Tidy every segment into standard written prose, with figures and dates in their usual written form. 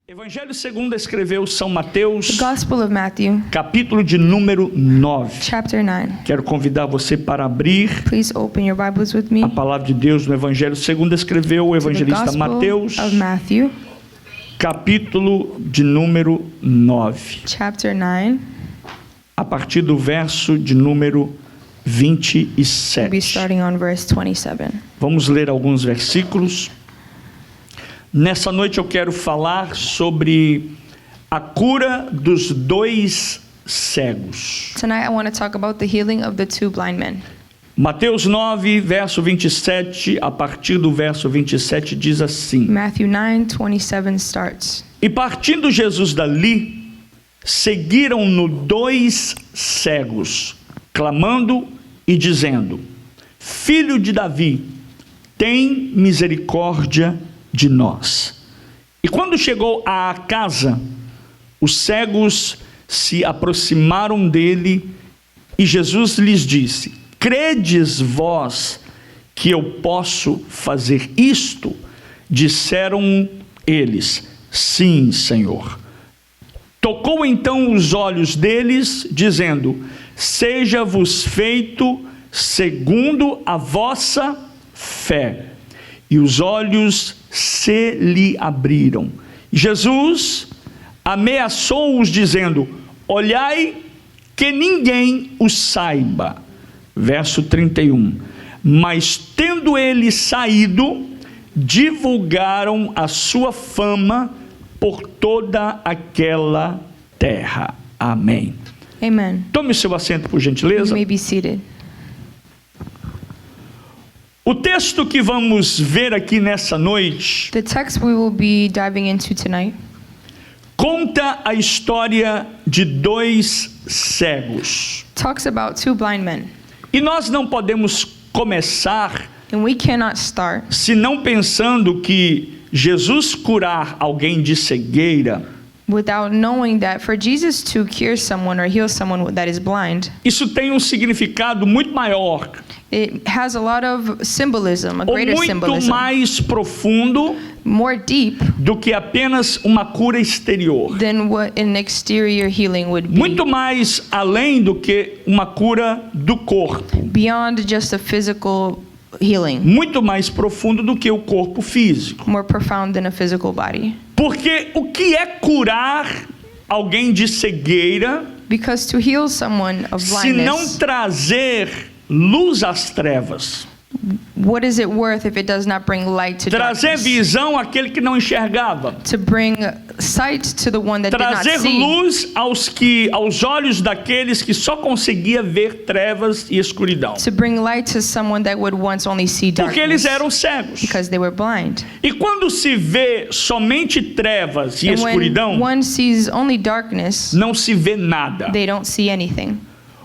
Evangelho segundo escreveu São Mateus, The Gospel of Matthew, capítulo de número 9. chapter 9. Quero convidar você para abrir Please open your Bibles with me. a palavra de Deus no Evangelho segundo escreveu o The evangelista Gospel Mateus, of Matthew, capítulo de número 9, chapter 9. a partir do verso de número We'll be 27. starting on verse 27. Vamos ler alguns versículos. Nessa noite eu quero falar sobre a cura dos dois cegos. Tonight I want to talk about the healing of the two blind men. Mateus 9, verso 27, a partir do verso 27 diz assim: Matthew 9:27 starts. E partindo Jesus dali, seguiram-no dois cegos, clamando e dizendo: Filho de Davi, tem misericórdia de nós. E quando chegou à casa, os cegos se aproximaram dele e Jesus lhes disse: Credes vós que eu posso fazer isto? Disseram eles: Sim, Senhor. Tocou então os olhos deles, dizendo: Seja-vos feito segundo a vossa fé. E os olhos se lhe abriram. Jesus ameaçou-os, dizendo: Olhai que ninguém os saiba. Verso 31. Mas tendo ele saído, divulgaram a sua fama por toda aquela terra. Amém. Amen. Tome o seu assento, por You gentileza. may be seated. O texto que vamos ver aqui nessa noite The text we will be diving into tonight conta a história de dois cegos. talks about two blind men. E nós não podemos começar And we cannot start senão pensando que Jesus curar alguém de cegueira, without knowing that for Jesus to cure someone or heal someone that is blind, isso tem um significado muito maior, it has a lot of symbolism, a ou greater muito symbolism, mais profundo more deep do que apenas uma cura exterior. than what an exterior healing would be, Muito mais além do que uma cura do corpo. beyond just a physical healing, Muito mais profundo do que o corpo físico. more profound than a physical body. Porque o que é curar alguém de cegueira Because to heal someone of se não blindness, trazer luz às trevas? what is it worth if it does not bring light to Trazer darkness? visão àquele que não enxergava. To bring sight to the one that did not Trazer see. luz aos olhos daqueles que só conseguia ver trevas e escuridão. To bring light to someone that would once only see Porque eles darkness. eram cegos. Because they were blind. E quando se vê somente trevas e And escuridão, when one sees only darkness, não se vê nada. they don't see anything.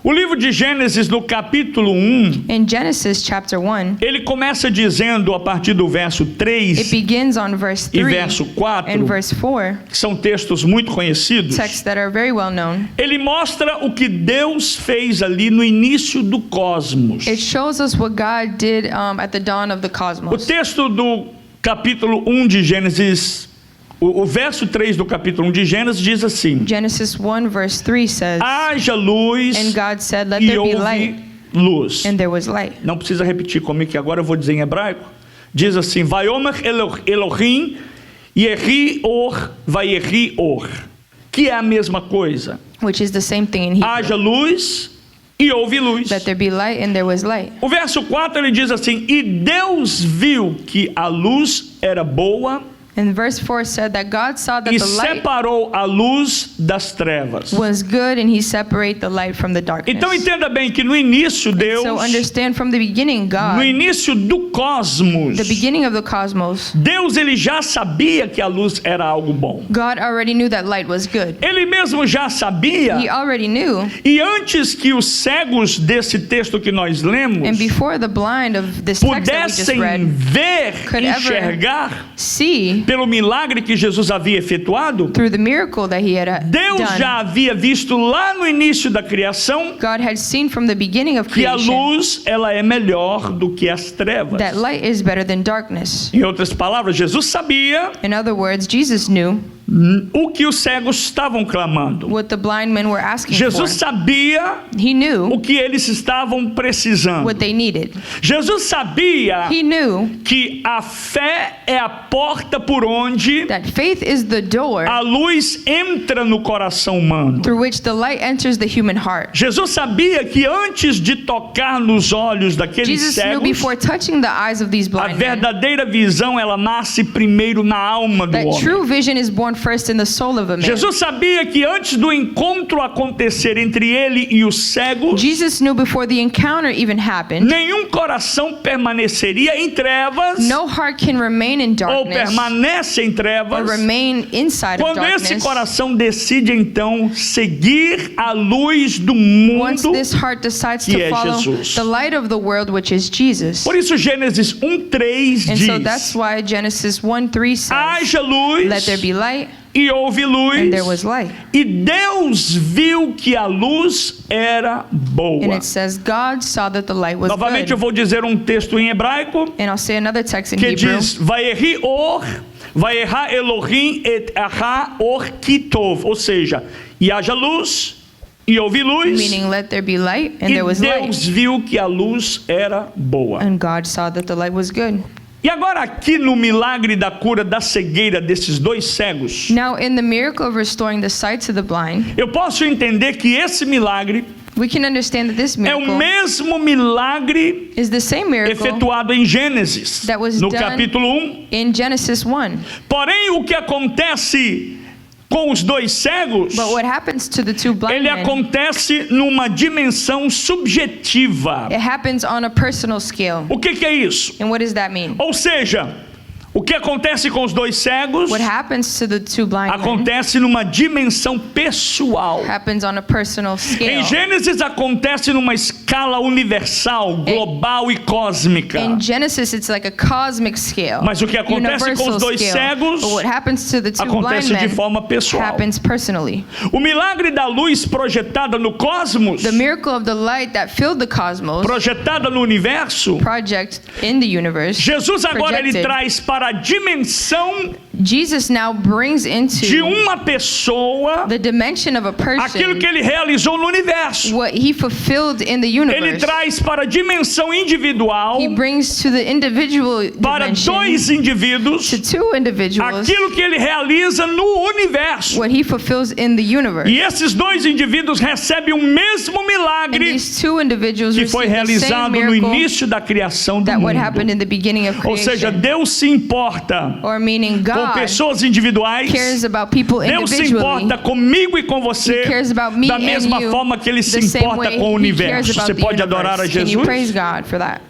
O livro de Gênesis, no capítulo 1, In Genesis chapter 1, ele começa dizendo a partir do verso it 3 begins on verse e 3 verso 4, and verse 4, que são textos muito conhecidos. texts that are very well known. Ele mostra o que Deus fez ali no início do cosmos. It shows us what God did at the dawn of the O cosmos. texto do capítulo 1 de Gênesis, o verso 3 do capítulo 1 de Gênesis diz assim: Genesis 1 verse 3 says, haja luz and God said, let e there be houve light, luz. and there was light. Não precisa repetir comigo, que agora eu vou dizer em hebraico. Diz assim: Vayomer Elohim Yehi Or Vayehi Or, que é a mesma coisa. Which is the same thing in Hebrew. Haja luz e houve luz. Let there be light, and there was light. O verso 4 ele diz assim: e Deus viu que a luz era boa And verse 4 said that God saw that e the light separou a luz das trevas. was good, and he separated the light from the darkness. Então entenda bem que no início Deus, So understand from the beginning, no God, início do cosmos, the beginning of the cosmos, Deus ele já sabia que a luz era algo bom. God already knew that light was good. Ele mesmo já sabia. He already knew. E antes que os cegos desse texto que nós lemos And before the blind of this text that we just pudessem read ver, could ever enxergar, see pelo milagre que Jesus havia efetuado, through the miracle that he had Deus done, já havia visto lá no início da criação God had seen from the beginning of que a creation luz ela é melhor do que as trevas. that light is better than darkness. Em outras palavras, Jesus sabia In other words, Jesus knew o que os cegos estavam clamando. what the blind men were asking Jesus for. sabia He knew o que eles estavam precisando. what they needed. Jesus sabia He knew que a fé é a porta por onde that faith is the door a luz entra no coração humano. through which the light enters the human heart. Jesus sabia que antes de tocar nos olhos daqueles Jesus knew cegos, before touching the eyes of these a blind men verdadeira visão ela nasce primeiro na alma do that homem. true vision is born first in the soul of a man. Jesus sabia que antes do encontro acontecer entre ele e os cegos, Jesus knew before the encounter even happened, nenhum coração permaneceria em trevas no heart can remain in ou darkness permanece em or trevas remain inside of quando esse darkness. coração decide então seguir a luz do Once mundo. this heart decides que to é follow Jesus. the light of the world, which is Jesus. Por isso Gênesis 1:3 And so that's diz: why Genesis 1:3 says, haja luz let there be light, e houve luz, and there was light. e Deus viu que a luz era And boa. it says God saw that the light was Novamente eu good. vou dizer um texto em hebraico And I'll say another text in que Hebrew. diz: Vayehi or, Vayeha Elohim et aha or kitov, ou seja, e haja luz e houve luz, Meaning, let there be light, and e there was light. Deus viu que a luz era boa. And God saw that the light was good. E agora aqui no milagre da cura da cegueira desses dois cegos, Now, in the miracle of restoring the sight to the blind, eu posso entender que esse milagre we can understand that this é o miracle mesmo milagre is the same miracle efetuado em Gênesis, that was no done capítulo 1. in Genesis 1. Porém, o que acontece com os dois cegos, But what happens to the two blind ele men, acontece numa dimensão subjetiva. it happens on a personal scale. O que é isso? And what does that mean? Ou seja, o que acontece com os dois cegos What happens to the two blind men acontece numa dimensão pessoal. happens on a personal Em scale. Gênesis acontece numa escala universal, global e cósmica. In Genesis, it's like a cosmic scale, Mas o que acontece com os universal dois scale. cegos But what happens to the two blind acontece de men forma pessoal. happens personally. O milagre da luz projetada no cosmos, The miracle of the light that filled the cosmos, projetada no universo, project in the universe, Jesus agora ele projected, traz para a dimensão Jesus now brings de into uma pessoa the dimension of a aquilo person que ele realizou no universo. what he fulfilled in the Ele universe. traz para a dimensão individual, He brings to the individual para dimension, dois indivíduos, to two individuals, aquilo que ele realiza no universo. what he fulfills in the universe. E esses dois indivíduos recebem o mesmo And milagre these two individuals que foi receive the same realizado no miracle início da criação do that what happened mundo. in the beginning of Ou seja, creation. Deus se importa Or meaning com God pessoas individuais. cares about people Deus se individually. importa comigo e com você He cares about me da and mesma you forma que Ele se the same importa way com o he cares universo. about Você the pode adorar a universe. Can you Jesus? praise God for that?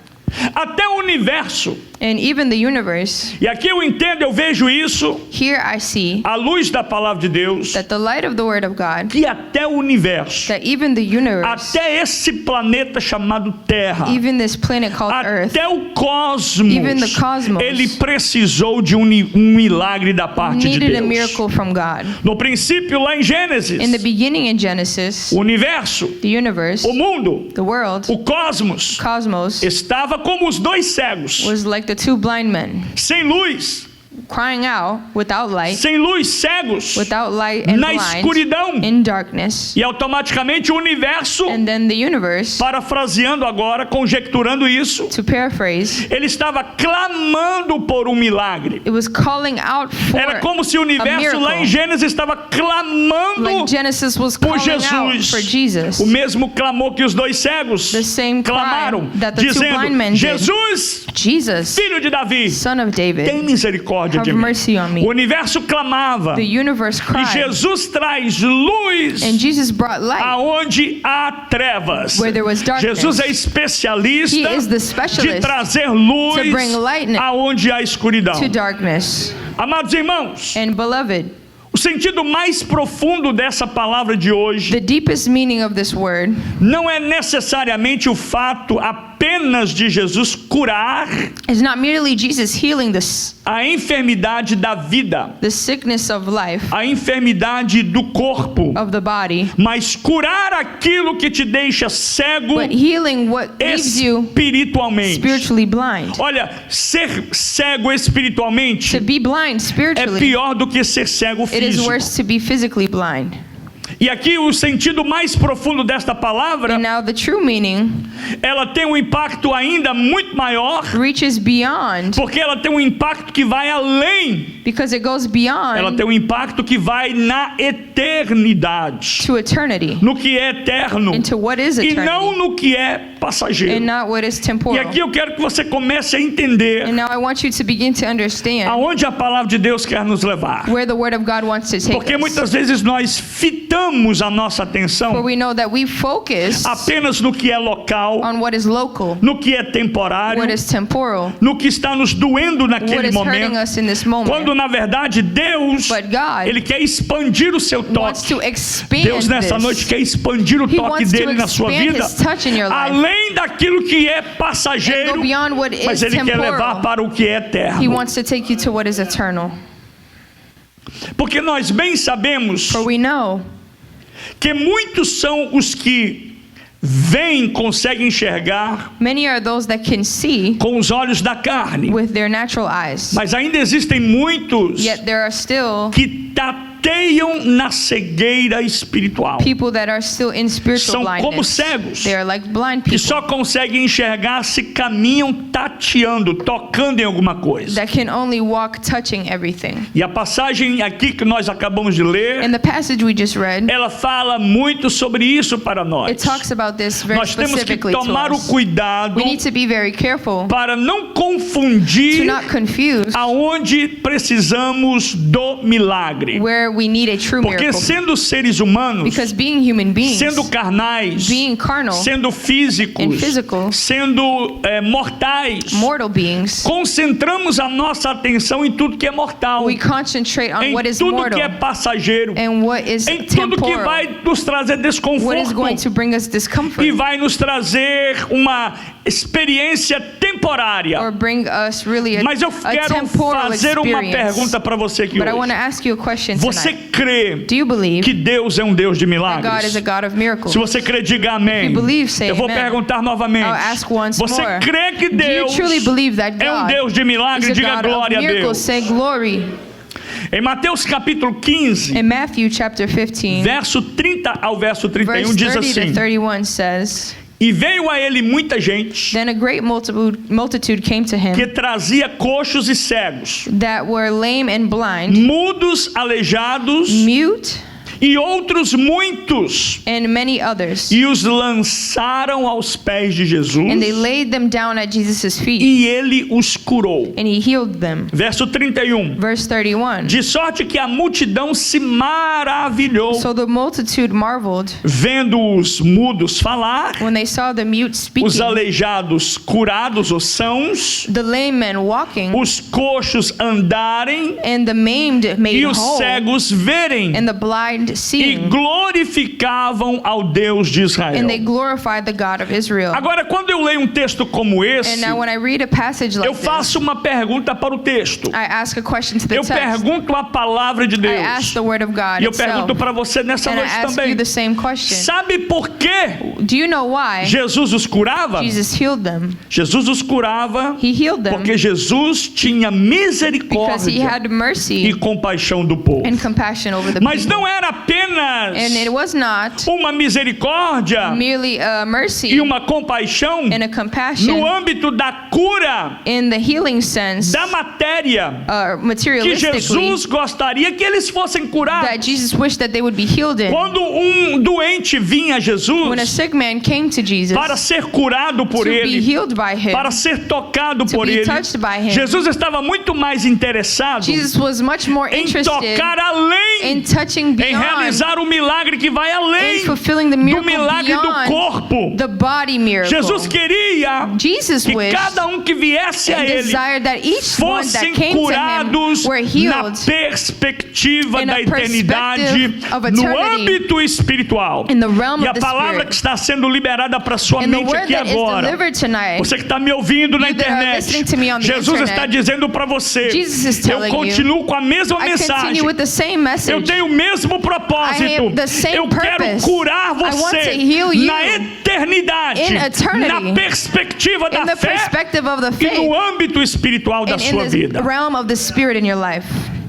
Até o universo. And even the universe, E aqui eu entendo, eu vejo isso, here I see à luz da palavra de Deus, that the light of the Word of God, que até o universo, that even the universe, até esse planeta chamado Terra, even this planet called Earth, até o cosmos, even the cosmos, ele precisou de um milagre da parte de needed a Deus. miracle from God. No princípio, lá em Gênesis, In the beginning in Genesis, o universo, the universe, o mundo, the world, o cosmos, cosmos, estava como os dois cegos, was like the two blind men, sem luz, crying out without light, sem luz, cegos, without light and na blind, escuridão. in darkness. E automaticamente o universo, And then the universe, parafraseando agora, conjecturando isso, to paraphrase, ele estava clamando por um milagre. it was calling out for Era como se o a universo lá em miracle. Gênesis estava clamando Like Genesis was por calling out Jesus. for Jesus. O mesmo clamor que os dois cegos The same cry clamaram, that the two dizendo: blind men did. Jesus, Jesus, filho de Davi, Son of David, tem misericórdia de have mim. mercy on me. O universo clamava The universe e cried, Jesus traz luz and Jesus brought light aonde há trevas. where there was darkness. Jesus é especialista He is the de specialist trazer luz to bring light aonde há escuridão. to darkness. Amados irmãos, And beloved, o sentido mais profundo dessa palavra de hoje the deepest meaning of this word não é necessariamente o fato apenas de Jesus curar, is not merely Jesus healing a enfermidade da vida, the sickness of life, a enfermidade do corpo, of the body, mas curar aquilo que te deixa cego but healing what leaves you espiritualmente. spiritually blind. Olha, ser cego espiritualmente To be blind é spiritually, pior do que ser cego it is físico. worse to be physically blind. E aqui o sentido mais profundo desta palavra, And now the true meaning ela tem um impacto ainda muito maior, reaches beyond, porque ela tem um impacto que vai além. because it goes Ela beyond tem um impacto que vai na eternidade, to eternity, no que é eterno, into what is e não eternity, no que é passageiro. and not what is E temporal. aqui eu quero que você comece a entender And now I want you to begin to understand aonde a palavra de Deus quer nos levar. where the Word of God wants to take Porque us. muitas vezes nós fitamos a nossa For atenção we know that we focus apenas no que é local, on what is local, no que é temporário, what is temporal, no que está nos doendo what naquele is hurting momento, us in this moment. quando na verdade Deus, But God Ele quer expandir o seu wants toque. to expand Deus nessa noite this. quer expandir o He toque wants to dele na sua expand vida, His touch in your life. além daquilo que é And passageiro, go beyond what mas is Ele quer levar temporal. para o que é He eterno. wants to take you to what is eternal. Porque nós bem sabemos For we know que muitos são os que veem, conseguem enxergar many are those that can see com os olhos da carne, with their natural eyes, mas ainda existem muitos yet there are still que tateiam na cegueira espiritual, people that are still in spiritual são como blindness. cegos, They are like blind que people só conseguem enxergar se caminham tateando, tocando em alguma coisa. that can only walk touching everything. E a passagem aqui que nós acabamos de ler, In the passage we just read, ela fala muito sobre isso para nós. it talks about this very Nós temos que specifically to tomar o us. cuidado We need to be very careful para não to confundir not confuse aonde precisamos do milagre. where we need a true Porque miracle. sendo seres humanos, Because being human beings, sendo carnais, being carnal, sendo físicos, and physical, sendo mortais, mortal beings, concentramos a nossa atenção em tudo que é mortal, we concentrate on em what is tudo mortal que é passageiro, and what is em tudo que temporal, vai nos trazer what is desconforto going to bring us e discomfort vai nos trazer uma experiência temporária. or bring us really a Mas eu a quero temporal fazer uma experience. pergunta para você aqui But I want hoje. to ask you a question Você tonight. crê Do you believe que Deus é um Deus de that God is milagres? a God of miracles? Se você crê, diga amém. If you believe, say Eu vou amen. perguntar novamente. I'll ask once Você more. crê que Do you Deus truly believe that é um God Deus de milagres? is a Diga God glória a of miracles? Deus. Say glory. Em Mateus capítulo 15, In Matthew chapter 15, verso 30 ao verso 31 verse diz 30 assim: to 31 says, E veio a ele muita gente Then a great multitude came to que him trazia coxos e cegos, that were lame and blind, mudos, aleijados mute, e outros muitos, and many others. e os lançaram aos pés de Jesus, And they laid them down at Jesus' feet, e ele os curou. and he healed them. Verso 31. Verse 31. De sorte que a multidão se maravilhou, So the multitude marveled vendo os mudos falar, when they saw the mute os speaking, aleijados curados ou sãos, the lame men walking, os coxos andarem and the maimed made e os whole, cegos verem, and the blind e seeing, glorificavam ao Deus de Israel. and they glorified the God of Israel. Agora, quando eu leio um texto como And esse, now when I read a passage like eu faço uma pergunta para o texto. this, I ask a question to the Eu text. pergunto a palavra de I Deus. ask the word of God E eu itself. pergunto para você nessa And I noite ask também. you the same question. Sabe por quê Do you know why Jesus os curava? Jesus healed them? Jesus os curava He healed them porque Jesus tinha because he misericórdia had e mercy compaixão do povo. and compassion over the Mas people. não era apenas And it was not uma misericórdia merely a mercy e uma compaixão and a compassion no âmbito da cura in the healing sense, da matéria que materialistically, Jesus gostaria que eles fossem curados. that Jesus wished that they would be healed in. Quando um doente vinha a When a Jesus sick man came to Jesus para ser curado por to be ele, healed by him, para ser tocado to por be ele, touched by him, Jesus estava muito mais interessado Jesus was much more em interested tocar além além, touching em beyond, realizar o milagre que vai in além fulfilling the do miracle milagre do beyond corpo. the body miracle. Jesus queria Jesus que wished cada um que viesse a and Ele desired that each one that fossem came to him curados were na healed perspectiva in da a eternidade, perspective of no eternity, âmbito espiritual. in the realm E a of the palavra Spirit. que está sendo liberada para sua And the mente word aqui that is agora, delivered tonight, você que está me ouvindo na you that are listening internet, to me on the Jesus internet, está dizendo para você, Jesus is eu telling continuo com a mesma I mensagem, continue with the same eu message. tenho o mesmo propósito, I have the same eu quero purpose. curar I want to você heal you na eternidade, in eternity, na perspectiva in da the fé perspective of the e faith, no âmbito espiritual da and in sua the vida. realm of the Spirit in your life.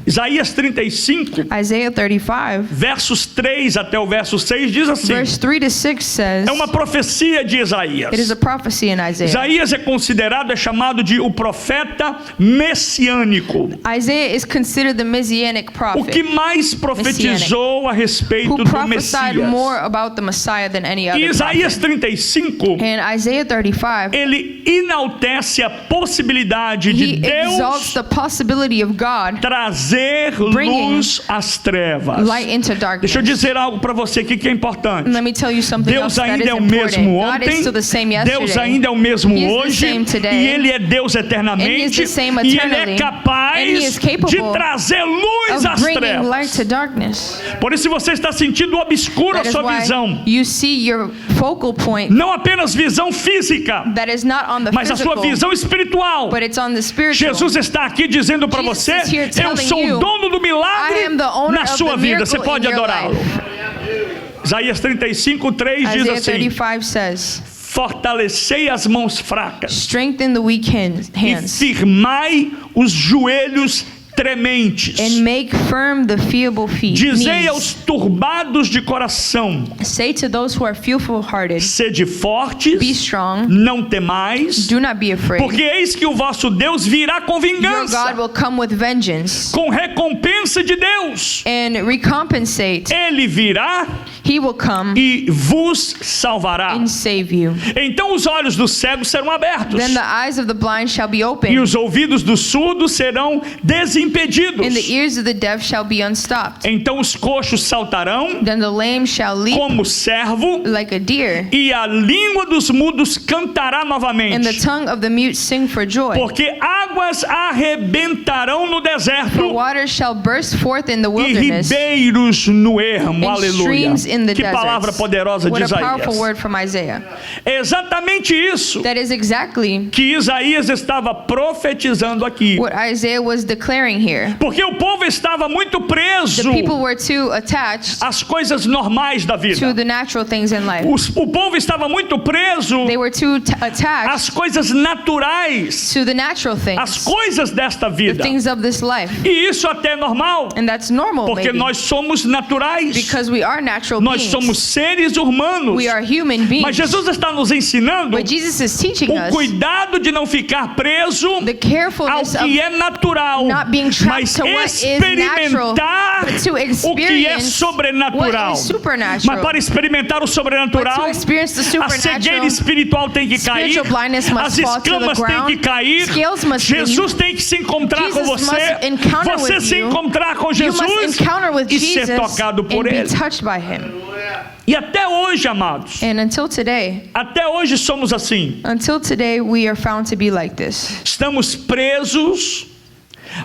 Isaías 35, Isaiah 35, versos 3 até o verso 6 diz assim, verse 3 to 6 says, é uma profecia de Isaías. it is a prophecy in Isaiah. Isaías é chamado de o profeta messiânico, Isaiah is considered the Messianic o prophet, que mais profetizou a respeito who do prophesied Messias. more about the Messiah than any E other Isaías prophet. 35, And Isaiah 35, ele enaltece a possibilidade de he exalts Deus the possibility of God trazer bringing luz às trevas. light into darkness. Deixa eu dizer algo para você aqui que é importante. Let me tell you something Deus else that ainda is é o important. mesmo God is ontem, still the same yesterday. Deus ainda é o mesmo He is the hoje, same today. e Ele é Deus And He is eternamente, the same e Ele é eternally. And He capaz is capable de trazer luz of às bringing trevas. light to darkness. Por isso, se você está sentindo obscura a That is sua why visão, you see your focal point não apenas visão física, that is not on the mas a sua physical, visão espiritual. but it's on the spiritual. Jesus está aqui dizendo para Jesus você, is here eu telling sou o you, dono do I milagre am the owner na of sua the vida. miracle Você pode in your adorá-lo. life. Isaías 35, 3 diz Isaiah assim, 35 says, fortalecei as mãos fracas strengthen the weak hands e firmai os joelhos trementes. and make firm the feeble feet. Dizei Knees. aos turbados de coração, Say to those who are fearful-hearted, sede fortes, be strong, não temais, do not be afraid. porque eis que o vosso Deus virá com Your vingança, God will come with vengeance com recompensa de Deus. and recompensate. Ele virá He will come e vos salvará. and save you. Então os olhos dos cegos serão abertos, Then the eyes of the blind shall be e opened, os ouvidos dos surdos serão desimpedidos. and the ears of the deaf shall be unstopped. Então os coxos saltarão Then the lame shall leap como servo, like a deer, e a língua dos mudos cantará and the novamente. tongue of the mute sing for joy. Porque águas arrebentarão no For deserto waters shall burst forth in the e wilderness, ribeiros no ermo. and Aleluia. streams in the Que palavra deserts. poderosa de What a powerful Isaías. word from Isaiah. É exatamente isso That is exactly que Isaías estava profetizando aqui. what Isaiah was declaring here. Porque o povo estava muito The preso people were too attached às coisas normais da to vida. the natural things in life. O povo estava muito preso They were too attached às coisas naturais, to the natural às things, coisas desta the vida. things of this life. E isso até é normal, And that's normal, porque maybe, nós somos naturais. because we are natural Nós beings. somos seres humanos. We are human Mas beings. Jesus está nos ensinando But Jesus is teaching o us cuidado de não ficar preso the ao carefulness of que é natural, not being trapped mas to what is natural, experimentar but to o que é experience sobrenatural. what is supernatural. Mas para experimentar o But sobrenatural, to experience the a cegueira supernatural, espiritual tem que cair, spiritual blindness must as fall to the escamas têm ground, que cair, scales must Jesus tem que se encontrar com Jesus você, must encounter você with se you. encontrar com You must Jesus encounter with e ser Jesus tocado por and be Ele. touched by Him. E até hoje, amados, And until today, até hoje somos assim. we are found to be like this. Estamos presos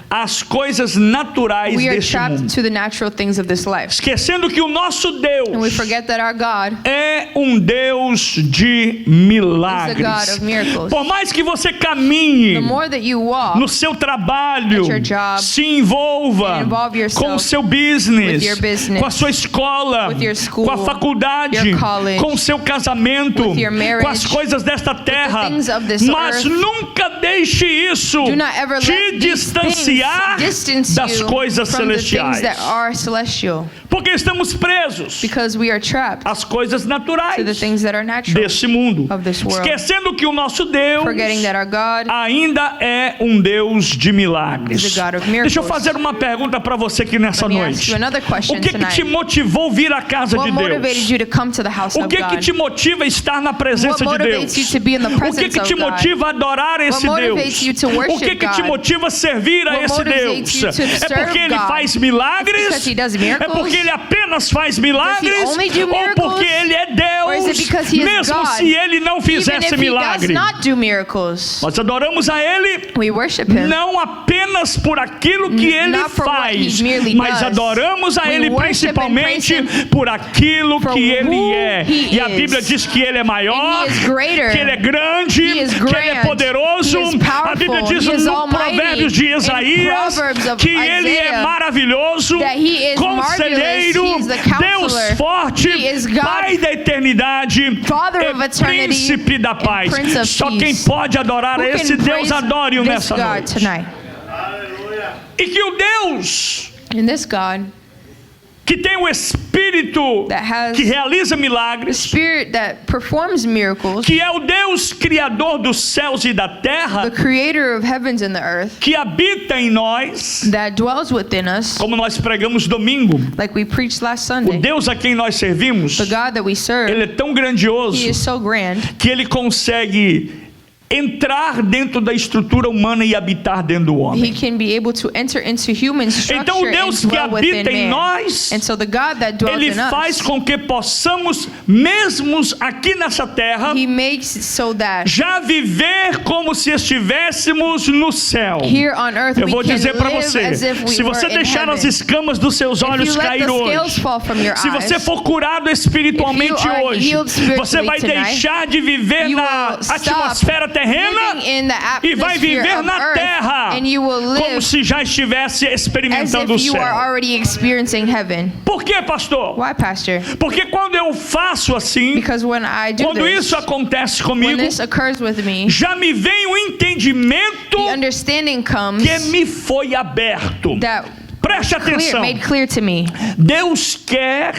às coisas naturais We are deste trapped mundo, to the natural things of this life. esquecendo que o nosso And we Deus forget that our God é um Deus de is the milagres. God of miracles. Por mais que você caminhe The more that you walk no seu trabalho, at your job, se envolva and involve yourself com o seu business, with your business, com a sua escola, with your school, com a faculdade, your college, com o seu casamento, with your marriage, com as coisas desta terra, things of this mas earth. nunca deixe isso Do not ever te let these distanciar things distance das you coisas from the celestiais, things that are celestial, porque estamos presos because we are trapped às coisas to the naturais things that are natural, desse mundo, of this world. esquecendo que o nosso Deus forgetting that our God ainda é um Deus de milagres. is a God of miracles. Deixa eu fazer uma pergunta para você aqui nessa Let me ask noite. you another question O que tonight. te motivou vir à casa What de motivated Deus? you to come to the house O of que God? te motiva a estar na presença What de Deus? motivates you to be in the O presence que te of God? motiva a adorar esse What Deus? motivates you to O worship que te God? motiva a servir a What esse motivates Deus? you to É serve porque Ele God? faz Because milagres? He does É miracles? porque Ele apenas faz milagres? only do Ou miracles? porque Ele é Or is it Deus, because He is mesmo God? se Ele não Even fizesse if He does milagre? not do miracles, Nós adoramos a Ele we worship Him. não apenas por aquilo que Ele Not for what faz, He merely mas does. adoramos a We Ele worship and principalmente praise Him por aquilo for que Ele who é. He E a Bíblia is. diz que Ele é maior, And He is greater. que Ele é grande, He is que Ele é grand. poderoso. He is A Bíblia powerful. diz He is no almighty. Provérbios de In Isaías Proverbs of que Ele é Isaiah, maravilhoso, that He is conselheiro, marvelous. He is the Deus counselor. forte, He is God, Pai da eternidade, Father of e eternity, príncipe da and paz. Prince of Só quem peace. pode adorar Who a esse can Deus, praise adore-o this nessa God noite. tonight? E que o Deus And this God que tem o Espírito that has que realiza the milagres, Spirit that performs miracles, que é o Deus criador dos céus e da terra, the creator of heavens and the earth, que habita em nós, that dwells within us, como nós pregamos domingo. like we preached last O Sunday. Deus a quem nós servimos, The God that we serve, Ele é tão grandioso He is so grand que Ele consegue entrar dentro da estrutura humana e habitar dentro do homem. He can be able to enter into human structure Então o Deus and que dwell within habita em man. nós, And so the God that dwells Ele in faz us, com que possamos, mesmos aqui nessa terra, He makes it so that já viver como se estivéssemos no céu. here on earth Eu we vou can dizer para live você, as if we se were você in deixar as heaven. escamas dos seus If olhos you let cair the scales hoje, fall from your se você eyes, for curado espiritualmente If you are hoje, healed spiritually você vai tonight, deixar de viver you na will stop atmosfera terrena living in the e vai atmosphere viver of na earth, terra and you will como live se já estivesse as experimentando o if you are céu. already experiencing heaven. Por quê, pastor? Why, Pastor? Porque quando eu faço assim, Because when I do quando this, isso acontece when comigo, this occurs with me, já me vem o entendimento the understanding comes que me foi aberto. that Preste atenção. made clear to me. Deus quer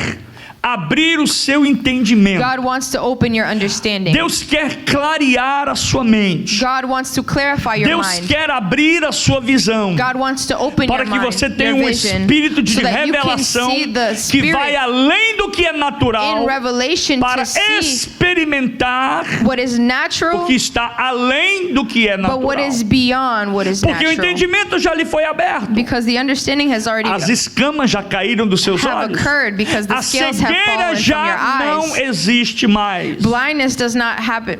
abrir o seu entendimento. God wants to open your understanding. Deus quer clarear a sua mente. God wants to clarify your Deus mind. quer abrir a sua visão God wants to open para your que mind, você tenha your um vision, espírito de so that you can revelação see the que Spirit vai além do que é natural in revelation para to see experimentar what is o natural, que está além do que é but what natural. is beyond what is Porque o natural. entendimento já lhe foi aberto. Because the understanding has already As escamas já caíram dos seus have olhos. occurred, because the A scales have cegueira fallen from já your não eyes. existe mais. Blindness does not happen,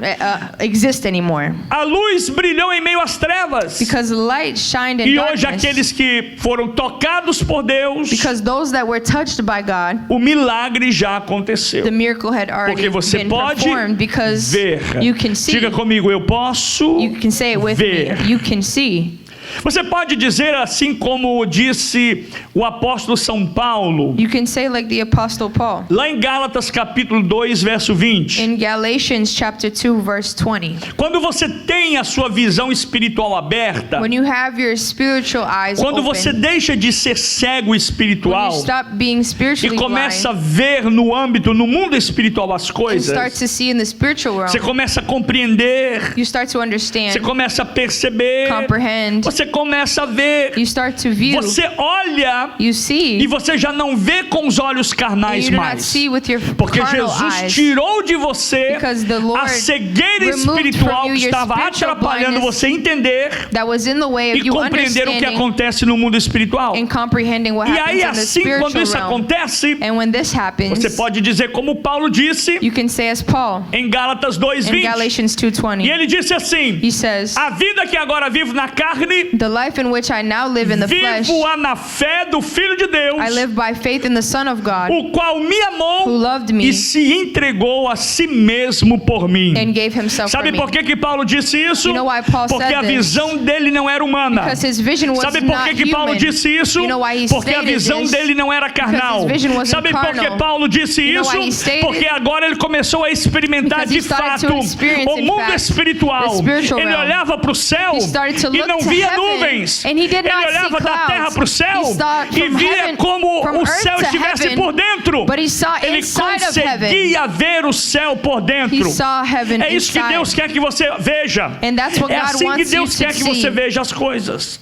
exist anymore. A luz brilhou em meio às trevas. Because light shined in E hoje darkness. aqueles que foram tocados por Deus, Because those that were touched by God, o milagre já aconteceu. the miracle had already Porque você been pode performed. Because ver. you can see. Diga comigo, eu posso You can say it with ver. me. You can see. Você pode dizer assim como disse o apóstolo São Paulo, You can say like the Apostle Paul lá em Gálatas capítulo 2, verso 20. in Galatians chapter 2 verse 20. Quando você tem a sua visão espiritual aberta, When you have your spiritual eyes quando open, você deixa de ser cego when espiritual you stop being e spiritually começa a blind, ver no âmbito, no mundo espiritual as and start coisas, to see in the spiritual realm, você começa a compreender, you start to você understand, começa a perceber, comprehend, você começa a ver, you start to view, você olha you e see, você já não vê com os olhos and carnais you do not mais. see with your Porque carnal Jesus eyes. tirou de você Because the a Lord cegueira removed espiritual from you que your estava spiritual atrapalhando blindness você entender That was in the way of e you compreender o que understanding acontece no mundo espiritual. and comprehending what E happens aí, in the assim, quando spiritual isso realm. acontece, And when this happens, você pode dizer como Paulo disse you can say as Paul em Gálatas in 2:20. Galatians E 2:20. ele disse assim: He says, a vida que agora vivo na carne, "The life in which I now live in the flesh, vivo-a na fé do Filho de Deus, I live by faith in the Son of God, o qual me who amou loved me e se entregou a si mesmo por mim. and gave himself for Sabe me." por que Paulo disse isso? You know why Paul Porque said a this? visão dele não era humana. Because his vision was Sabe por not que Paulo human. disse isso? You know why he Porque a stated visão this? dele não era carnal. his vision wasn't Sabe por que carnal. Paulo disse You know isso? why he stated? Porque agora ele começou a experimentar Because de he started fato to experience, o in mundo fact, espiritual. the spiritual Ele realm. olhava para o céu He started to e look não to via heaven, nuvens. and he did Ele not olhava see da clouds. terra para o céu He saw e from via heaven, como from o earth céu to estivesse heaven, por dentro. but he saw Ele inside of heaven. conseguia ver o céu por dentro. He saw heaven É isso que inside. Deus quer que você veja. And that's what É God assim que wants Deus you quer to que você see. veja as coisas.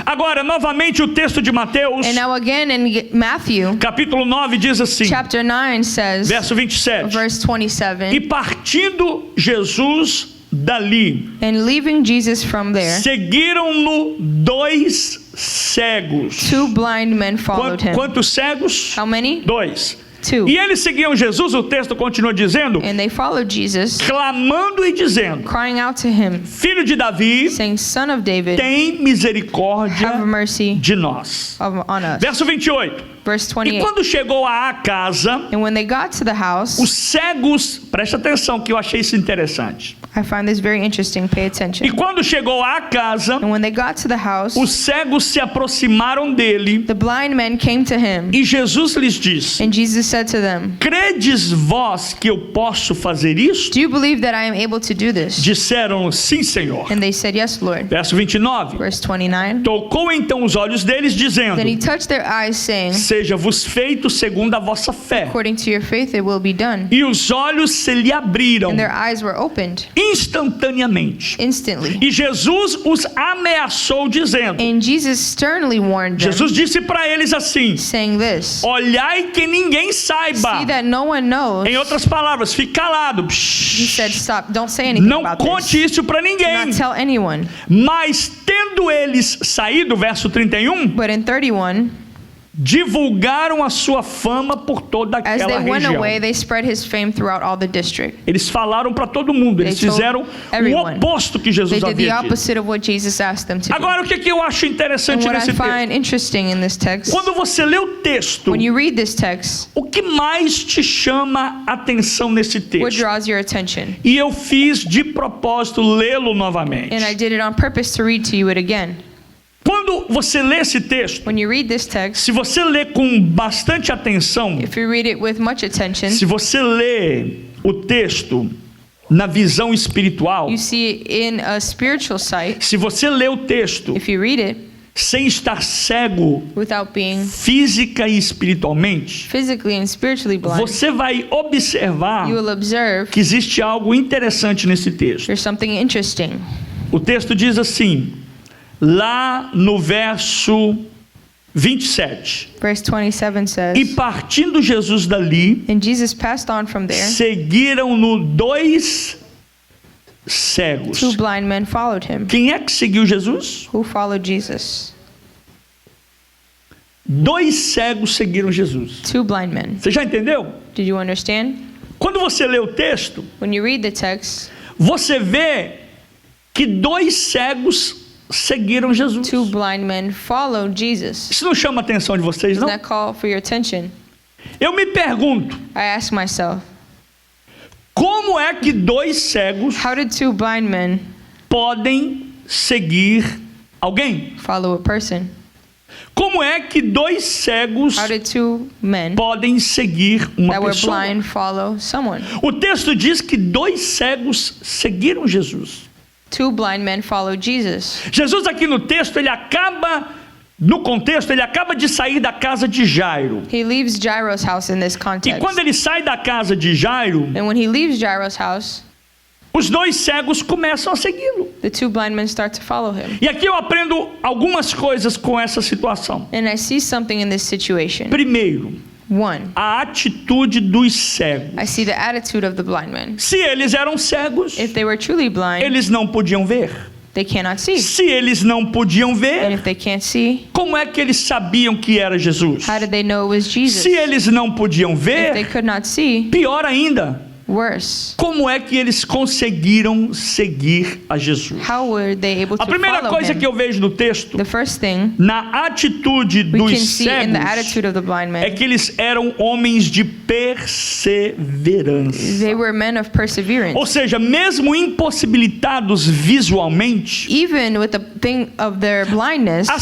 Agora, novamente, o texto de Mateus, And now again in Matthew capítulo 9, diz assim, chapter 9 says, verso 27. verse E 27, partindo Jesus dali, And leaving Jesus from there, seguiram-no 2 cegos. 2 blind men followed him. Quantos cegos? How many? 2. 2. E eles seguiam Jesus, o texto continua dizendo, And they followed Jesus, clamando e dizendo: crying out to him, Filho de Davi, saying, Son of David, tem misericórdia have mercy de nós. on us. Verso 28. Verse E 28. quando chegou à casa, And when they got to the house, os cegos, presta atenção que eu achei isso interessante. I find this very interesting. Pay E attention. quando chegou à casa, And when they got to the house, os cegos se aproximaram dele the blind men came to him, e Jesus lhes disse: and Jesus said to them, Credes vós que eu posso fazer isto? Do you believe that I am able to do this? Disseram: Sim, Senhor. And they said, Yes, Lord. Verso 29. Verse 29. Tocou então os olhos deles, dizendo: Then he touched their eyes, saying, Seja-vos feito segundo a vossa fé. According to your faith, it will be done. E os olhos se lhe abriram And their eyes were opened instantaneamente. instantly. E Jesus os ameaçou, dizendo: And Jesus sternly warned them, Jesus disse para eles assim: saying this, Olhai que ninguém saiba. See that no one knows. Em outras palavras, fique calado. He said, Stop, don't say anything Não about conte this. isso para Do ninguém. not tell anyone. Mas tendo eles saído, verso 31, But in 31, divulgaram a sua fama por toda as aquela they went região. away, they spread his fame throughout all the district. Eles falaram para todo mundo. Eles They told fizeram o everyone. oposto que They Jesus did the havia dito. opposite of what Jesus asked them to do. Agora, o que eu acho And interessante what I nesse texto? find interesting in this text, Quando você lê o texto, when you read this text, o que mais te chama a atenção nesse what texto? draws your attention? E eu fiz de propósito lê-lo novamente. And I did it on purpose to read to you it again. Quando você lê esse texto, When you read this text, se você lê com bastante atenção, if you read it with much attention, se você lê o texto na visão espiritual, you see it in a spiritual sight. se você lê o texto If you read it sem estar cego without being física e espiritualmente, physically and spiritually blind, você vai observar you will observe que existe algo interessante nesse texto. there's something interesting. O texto diz assim, lá no verso 27. Verse 27 E says, partindo Jesus dali, And Jesus passed on from there. seguiram-no 2 cegos. 2 blind men followed him. Quem é que seguiu Jesus? Who followed Jesus? 2 cegos seguiram Jesus. 2 blind men. Você já entendeu? Did you understand? Quando você lê o texto, When you read the text, você vê que 2 cegos seguiram Jesus. 2 blind men followed Jesus. Isso não chama a atenção de vocês, Doesn't não? that call for your attention? Eu me pergunto, I ask myself, como é que 2 cegos how did 2 blind men podem seguir alguém? follow a person? Como é que 2 cegos How did 2 men podem seguir uma that were pessoa? blind follow someone? O texto diz que 2 cegos seguiram Jesus. 2 blind men followed Jesus. Jesus aqui no texto, no contexto, ele acaba de sair da casa de Jairo. He leaves Jairus' house in this E context. quando ele sai da casa de Jairo, And when he leaves Jairus' house, os 2 cegos começam a segui-lo. the 2 blind men start to follow him. E aqui eu aprendo algumas coisas com essa situação. And I see something in this situation. Primeiro, 1, a atitude dos cegos. I see the attitude of the blind men. Se eles eram cegos, If they were truly blind, eles não podiam ver. they cannot see. Se eles não podiam And ver, if they can't see, como é que eles sabiam que era Jesus? how did they know it was Jesus? Se eles não podiam If they ver, could not see, pior ainda, worse. como é que eles conseguiram seguir a Jesus? How were they able A to primeira follow coisa him? que eu vejo no texto, The first thing na atitude we dos can see in the cegos, attitude of the blind é men, que eles eram homens de perseverança. they were men of perseverance. Ou seja, mesmo impossibilitados visualmente, Even with the thing of their blindness, a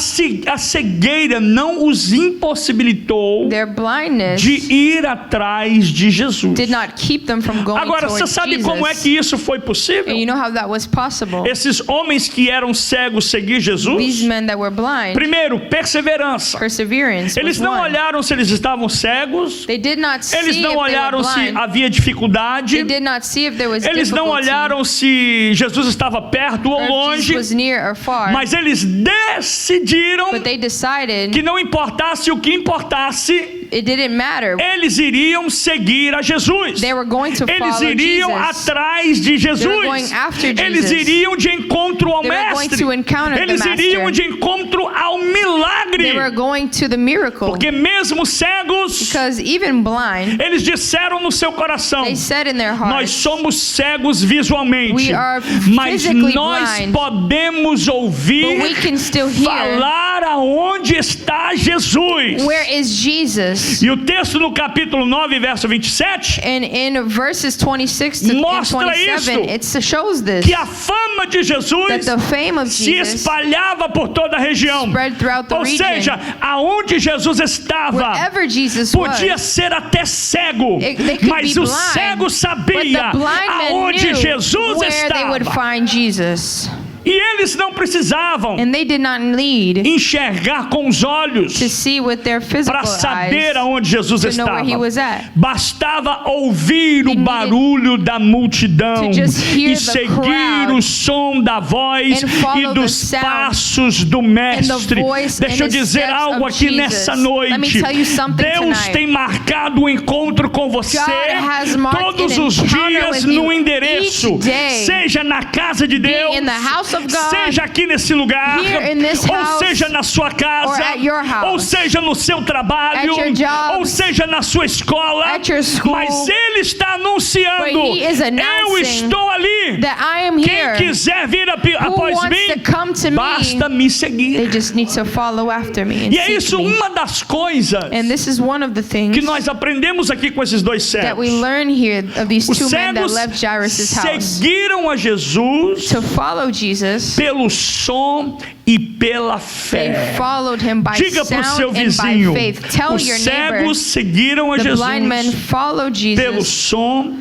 cegueira não os impossibilitou their blindness de ir atrás de Jesus. did not keep them from going Agora, você towards sabe como é Jesus. que isso foi possível? And you know how that was possible? Esses homens que eram cegos seguir These Jesus? men that were blind, Primeiro, perseverança. perseverance Eles was não one. olharam se eles estavam cegos. They did not see Eles if não they were olharam se blind. havia dificuldade. They did not see if there was Eles não difficulty, olharam se Jesus estava perto ou or if longe. Jesus was near or far. Mas eles decidiram But they decided que não importasse o que importasse, it didn't matter. Eles iriam seguir a Jesus. They were going to Eles follow iriam Jesus. atrás de They were Jesus. going after Eles Jesus. iriam de encontro ao They were going mestre. to encounter the Eles iriam master. de encontro ao milagre. They were going to the miracle. Porque mesmo cegos, Because even blind, eles disseram no seu coração: they said in their nós hearts, somos cegos visualmente, We are mas physically nós blind, podemos but we ouvir can still hear. falar aonde está Jesus. Where is Jesus? E o texto no capítulo 9, verso 27, And in verses 26 to and Mostra 27, it shows this, que a fama de Jesus that the fame of se Jesus espalhava por toda a região. spread throughout the Ou region. seja, aonde Jesus estava, Wherever Jesus podia was, ser até cego, they could mas be o blind, cego but sabia the blind man aonde knew Jesus where they would estava. find Jesus. E eles não precisavam And they did not need enxergar com os olhos to see with their physical para saber eyes aonde Jesus to know where he estava. was at. Bastava ouvir o needed barulho da multidão to just hear e the seguir crowd o som da voz and e follow dos the sound passos do mestre. voice Deixa eu and the dizer steps algo of aqui Jesus. nessa Let me noite. tell you something Deus tonight. tem marcado o encontro com você has marked todos an os encounter dias with you no endereço, each day. seja na casa de Deus, in the house of God, seja aqui nesse lugar, here in this ou house, seja na sua casa, or at your house, ou seja no seu trabalho, at your job, ou seja na sua escola, at your school. mas Ele está anunciando: But he is eu announcing estou ali. that I am Quem here. quiser vir Who após wants mim, to come to me? basta me They seguir. just need to follow after me and E é seek isso me. uma das coisas And this is one of the things que nós aprendemos aqui com esses dois that we cegos. learn here of these Os two men that cegos left Jairus' house seguiram a Jesus to follow Jesus. pelo som e pela They fé. followed him by Diga para o seu sound and by vizinho: faith. Tell os your neighbor, cegos seguiram a the blind men Jesus followed pelo Jesus som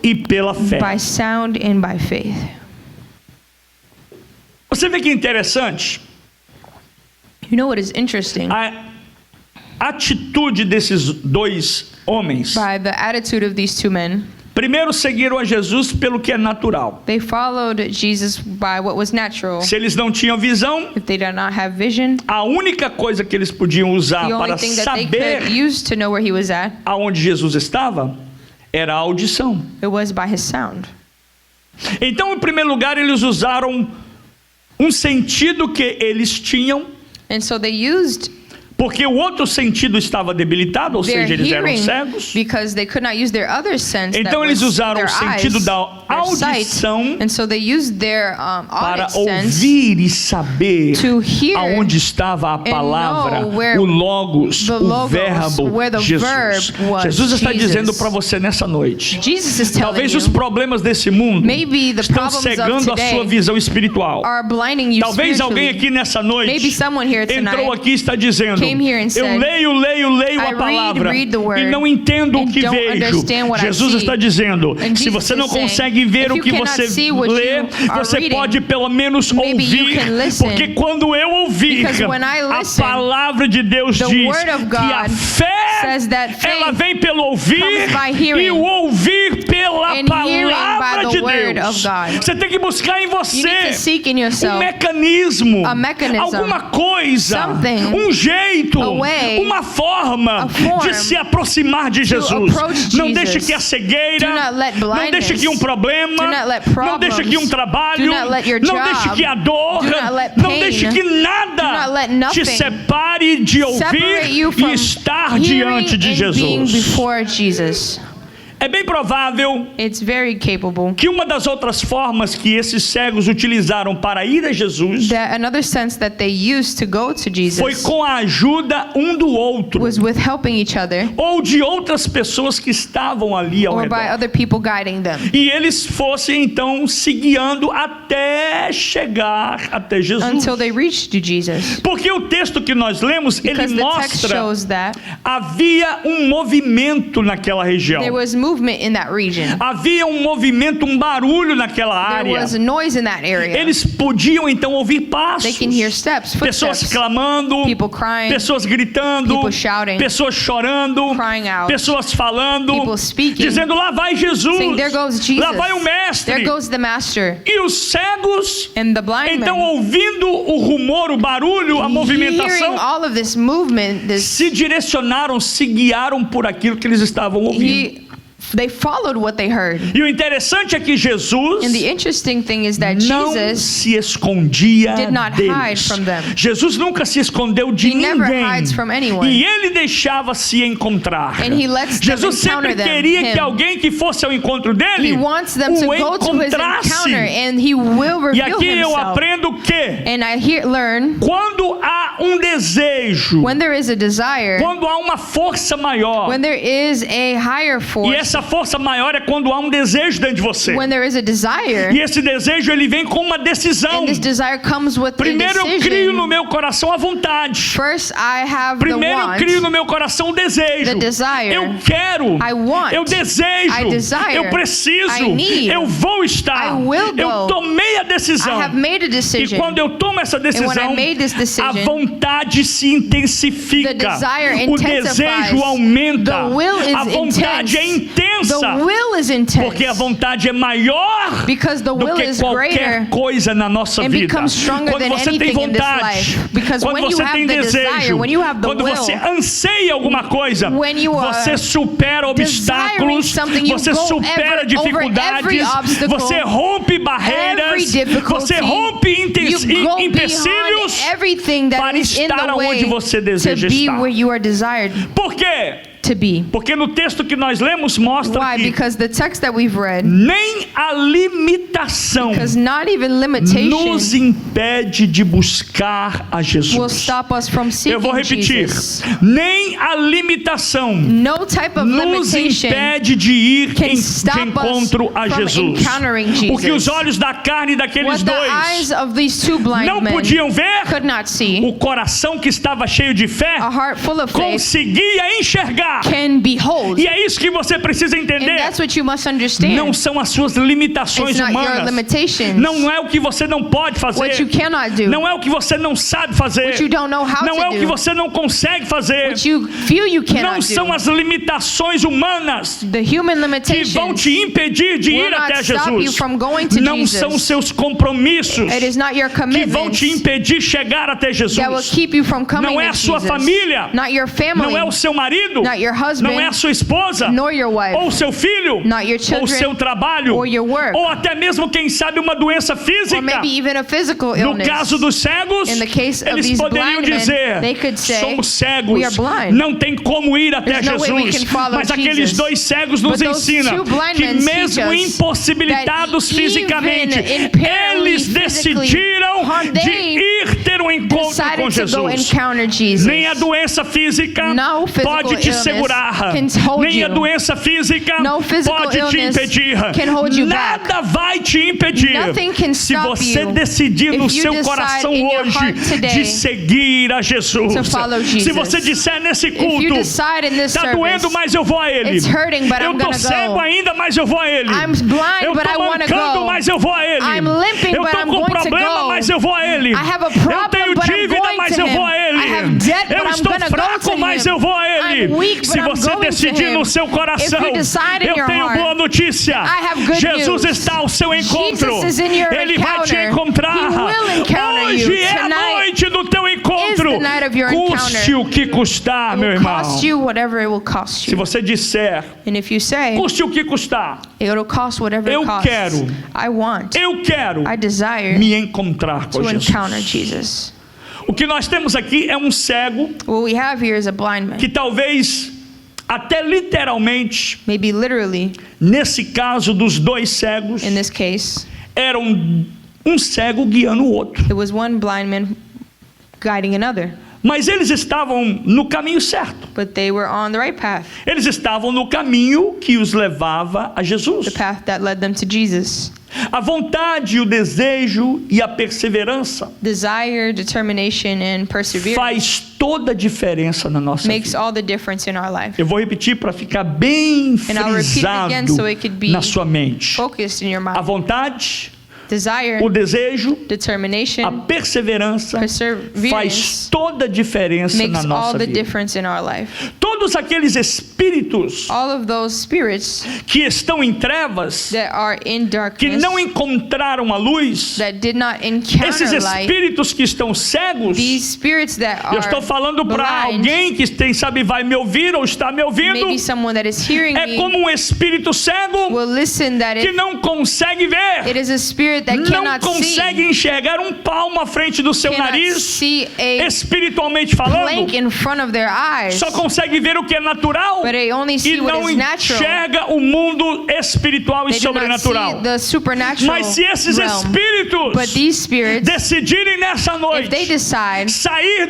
e pela fé. by sound and by faith. Você vê que interessante You know what is interesting? a atitude desses dois homens. By the attitude of these two men, Primeiro, seguiram a Jesus pelo que é natural. they followed Jesus by what was natural. Se eles não tinham visão, If they did not have vision, a única coisa que eles podiam usar the only para thing that they saber could use to know where he was at, aonde Jesus estava era a audição. it was by his sound. Então, em primeiro lugar, eles usaram um sentido que eles tinham, And so they used porque o outro sentido estava debilitado, ou their seja, eles eram hearing cegos. because they could not use their other sense. Então that eles was usaram their o sentido eyes, da their sight. audição And so they used their para audit sense ouvir e saber to hear aonde estava a palavra, know where o logos, the o logos, verbo, where the Jesus. verb was, Jesus está Jesus. dizendo para você nessa noite: Jesus is telling talvez os you, problemas desse mundo maybe the estão problems cegando of a today sua visão espiritual. are blinding you Talvez alguém spiritually. aqui nessa noite Maybe someone here entrou tonight aqui e está dizendo: came here and eu said, leio I a palavra read the word e não entendo o and que don't vejo. understand what I Jesus see. está dizendo: And se Jesus você não is saying, consegue ver if o you que cannot você see what lê, you are você reading, pode pelo menos maybe you ouvir, can listen. porque quando eu ouvir Because when I a listen, palavra de Deus the diz word of que a God fé says that faith ela vem pelo ouvir comes by hearing, e o ouvir pela and hearing palavra by the de word Deus. of God. Você tem que buscar em You need você to seek in um yourself mecanismo, a mechanism, alguma coisa, something, um jeito, a way, uma forma a form de se aproximar de Jesus. approach Não Jesus. deixe que a cegueira, Do not let não deixe que um blindness, problema, do not let não deixe que um problems, trabalho, do not let your não job, deixe que a dor, do not let não pain, deixe que do not nada let te nothing separe de separate ouvir you e from estar hearing diante de and being Jesus. before Jesus. É bem provável It's very capable que uma das outras formas que esses cegos utilizaram para ir a Jesus that another sense that they used to go to foi Jesus com a ajuda um do outro, was with helping each other ou de outras pessoas que estavam ali ao or by redor. other people guiding them. E eles fossem então se guiando até chegar até Jesus. Until they reached to Jesus. Porque o texto que nós lemos, ele Because the text mostra shows that havia um movimento naquela região. there was movement in that region. Havia um movimento, um barulho naquela There área. was a noise in that area. Eles podiam então ouvir passos, They can hear steps, pessoas footsteps, clamando, people crying, pessoas gritando, people shouting, pessoas chorando, crying out, pessoas falando, people speaking, dizendo: lá vai Jesus, saying, "There goes Jesus. lá vai o mestre." There goes the master. E os cegos, And the blind então, men, ouvindo o rumor, o barulho, a hearing movimentação, all of this movement, se direcionaram, se guiaram por aquilo que eles estavam ouvindo. they followed what they heard. E o interessante é que Jesus And the interesting thing is that não Jesus se escondia did not hide deles. from them. Jesus nunca se escondeu de He never ninguém. hides from anyone. E ele deixava se encontrar. And he lets them Jesus sempre encounter them, queria que him. alguém que fosse ao encontro dele He wants them to o go to his encontrasse. encounter and he will E reveal aqui eu himself. aprendo que And I learn quando há um desejo, when there is a desire, quando há uma força maior, when there is a higher e force, essa força maior é quando há um desejo dentro de você. when there is a desire, E esse desejo ele vem com uma decisão. and this desire comes with a Primeiro eu crio no decision. meu coração a vontade. First, I have the Primeiro eu want, crio no meu coração o desejo. the desire. Eu quero. I want. Eu desejo. I desire. Eu preciso. I need. Eu vou estar. I will go. Eu tomei a I decisão. have made a E decision. quando eu tomo essa decisão, when I made this decision, a vontade se intensifica. the desire O intensifies. desejo aumenta. The will is A vontade intense. é intensa. The will is intense. Porque a vontade é maior Because the do will que is qualquer greater coisa na nossa and vida. becomes stronger Quando than você tem anything in this vontade, life. Because quando when you você have tem the desejo, desire, when you have the quando will, você anseia alguma coisa, when you are você supera obstáculos, something, you você go supera over dificuldades, every obstacle, você rompe barreiras, every difficulty, você rompe you go empecilhos beyond everything that para is in estar the onde way você to deseja be estar. where you are desired Por quê? to be. Porque no texto que nós lemos mostra Why? que Because the text that we've read, nem a limitação because not even nos limitation impede de buscar a will Jesus. stop us from Eu vou seeking repetir. Jesus. Nem a limitação No type of nos limitation impede de ir can de stop us encontro a from Jesus. encountering O que os Jesus. olhos da carne daqueles What the dois eyes of these two blind não men podiam ver, could not see, o coração que estava cheio de fé a heart full of faith conseguia enxergar. can behold. E é isso que você precisa And entender. that's what you must understand. Não são as suas limitações It's not your humanas. limitations. Não é o que você não pode fazer. What you cannot do. Não é o que você não sabe fazer. What you don't know how Não to é o que do. você não consegue fazer. What you feel you Não cannot são do. as limitações humanas The human que limitations vão te impedir de will ir not até stop you Jesus. from going to Não Jesus. são os seus compromissos It is not your que vão commitments te impedir chegar até Jesus. that will keep you from coming Não é to a sua Jesus. família. Not your family. Não é o seu marido. Not your husband. Não é a sua esposa. Nor your wife. Ou seu filho. Not your Ou children. seu trabalho. Or your work. Ou até mesmo, quem sabe, uma doença física. Or maybe even a physical No illness. caso dos cegos, In the case of eles these poderiam blind men, dizer: they could say, somos cegos, "We are blind. não tem como ir até There's no way we Jesus. can follow Mas aqueles Jesus." dois cegos nos But those ensinam two blind que men teach mesmo us impossibilitados that even fisicamente, impairedly, eles physically, decidiram de they ir ter um encontro decided com to go Jesus. encounter Jesus. Nem a doença física No physical pode te illness segurar. can hold Nem a you. doença física No physical pode te illness impedir. can hold you back. Nada vai te impedir. Nothing can Se stop você you decidir no if you seu decide coração in your hoje heart today de seguir a Jesus. to follow Se Jesus. você disser nesse If you culto, decide in this tá service, doendo, mas eu vou a Ele. it's hurting, but Eu I'm tô gonna cego go. ainda, mas eu vou a Ele. I'm blind, Eu but I tô wanna mancando, go. mas eu vou a Ele. I'm limping, Eu but tô I'm com going to problema, go. mas eu vou a Ele. I have a Eu problem, tenho but I'm dívida, going mas to eu vou a him. Ele. I have debt, but Eu I'm estou gonna go fraco, to mas him. eu vou a Ele. I'm weak, but Se I'm você going to decidir him. no seu coração, If you decide in eu your tenho heart, boa notícia. I have good Jesus news. está ao seu encontro. Jesus is in your Ele vai te encounter. encontrar. He will encounter Hoje you. é a Tonight noite do teu encontro. is the night of your Custe encounter. o que custar, It meu will irmão. cost you whatever it will cost Se you. você disser, And if you say, custe o que custar, it will cost whatever Eu it costs. quero. I want. eu quero I desire me encontrar com to Jesus. encounter Jesus. O que nós temos aqui é um cego What we have here is a blind man. que talvez, até literalmente, Maybe literally, nesse caso dos dois cegos, in this case, era um cego guiando o outro. it was one blind man guiding another. Mas eles estavam no caminho certo. but they were on the right path, Eles estavam no caminho que os levava a Jesus. the path that led them to Jesus. A vontade, o desejo e a perseverança Desire, determination, and perseverance faz toda a diferença na nossa makes vida. all the difference in our life. Eu vou repetir para ficar bem And I'll repeat it again frisado so it could be na sua mente. Focused in your A mind. vontade, Desire, o desejo, a determination, perseverança perseverance faz toda a diferença na makes all nossa the vida. difference in our life. Todos aqueles espíritos All of those spirits que estão em trevas, that are in que darkness, não encontraram a luz, that did not esses encounter light, espíritos que estão cegos, these spirits that eu estou are falando para blind, alguém que tem, sabe, vai me ouvir ou está me ouvindo, maybe someone that is hearing é me como um espírito cego will listen that que it não consegue ver, is a spirit that não cannot consegue see, enxergar um palmo à frente do seu cannot nariz, see a espiritualmente falando, plank in front of their eyes, só consegue ver o que é natural but they only e see what não is natural. enxerga o mundo espiritual e They do not sobrenatural. see the supernatural Mas se esses realm. espíritos But these spirits, decidirem nessa if noite they decide sair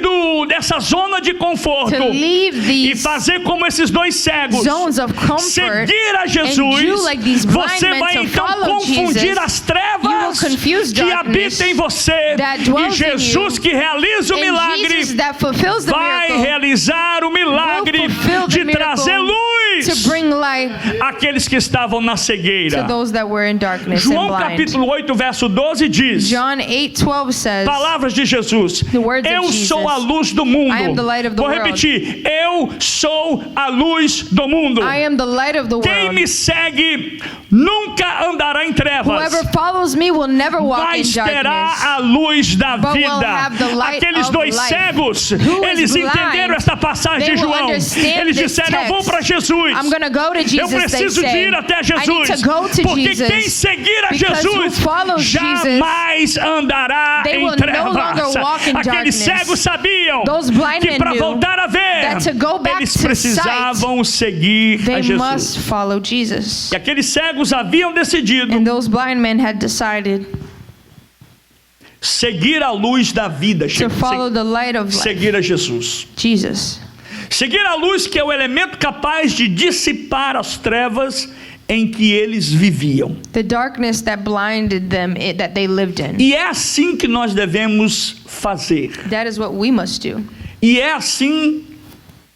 dessa zona de conforto to leave e these fazer como esses dois cegos, zones of comfort seguir a and Jesus, do like these blind você men vai to então follow confundir Jesus, as you trevas will confuse que darkness habitam em você that e dwells in Jesus you, que realiza o and milagre Jesus that fulfills the vai miracle realizar o milagre will fulfill the de trazer miracle luz to bring light àqueles que estavam na to cegueira. those that were in darkness and João blind. capítulo 8 verso 12 diz, John 8:12 says, palavras de Jesus, The words of eu Jesus, sou a luz do mundo. I am the light of the Vou world. repetir, eu sou a luz do mundo. I am the light of the Quem world. me segue nunca andará em trevas, Whoever follows me will never walk in mas darkness. terá a luz da But will vida. have the light Aqueles of dois life. cegos, Who is eles blind, entenderam esta passagem they de will João. understand Eles this disseram, eu vou text. para Jesus. I'm going to go to Eu Jesus, they preciso de say. ir até I need Jesus, to go to porque Jesus. quem seguir a Because Jesus who follows jamais andará They em will no trevas. longer walk in Aqueles darkness. cegos sabiam Those blind que men para knew voltar a ver, that to go back eles to precisavam seguir a They Jesus. must follow Jesus. E aqueles cegos haviam decidido And those blind men had decided seguir a luz da vida, to follow the light of life, seguir a Jesus. Jesus. Seguir a luz, que é o elemento capaz de dissipar as trevas em que eles viviam. The darkness that blinded them, that they lived in. E é assim que nós devemos fazer. That is what we must do. E é assim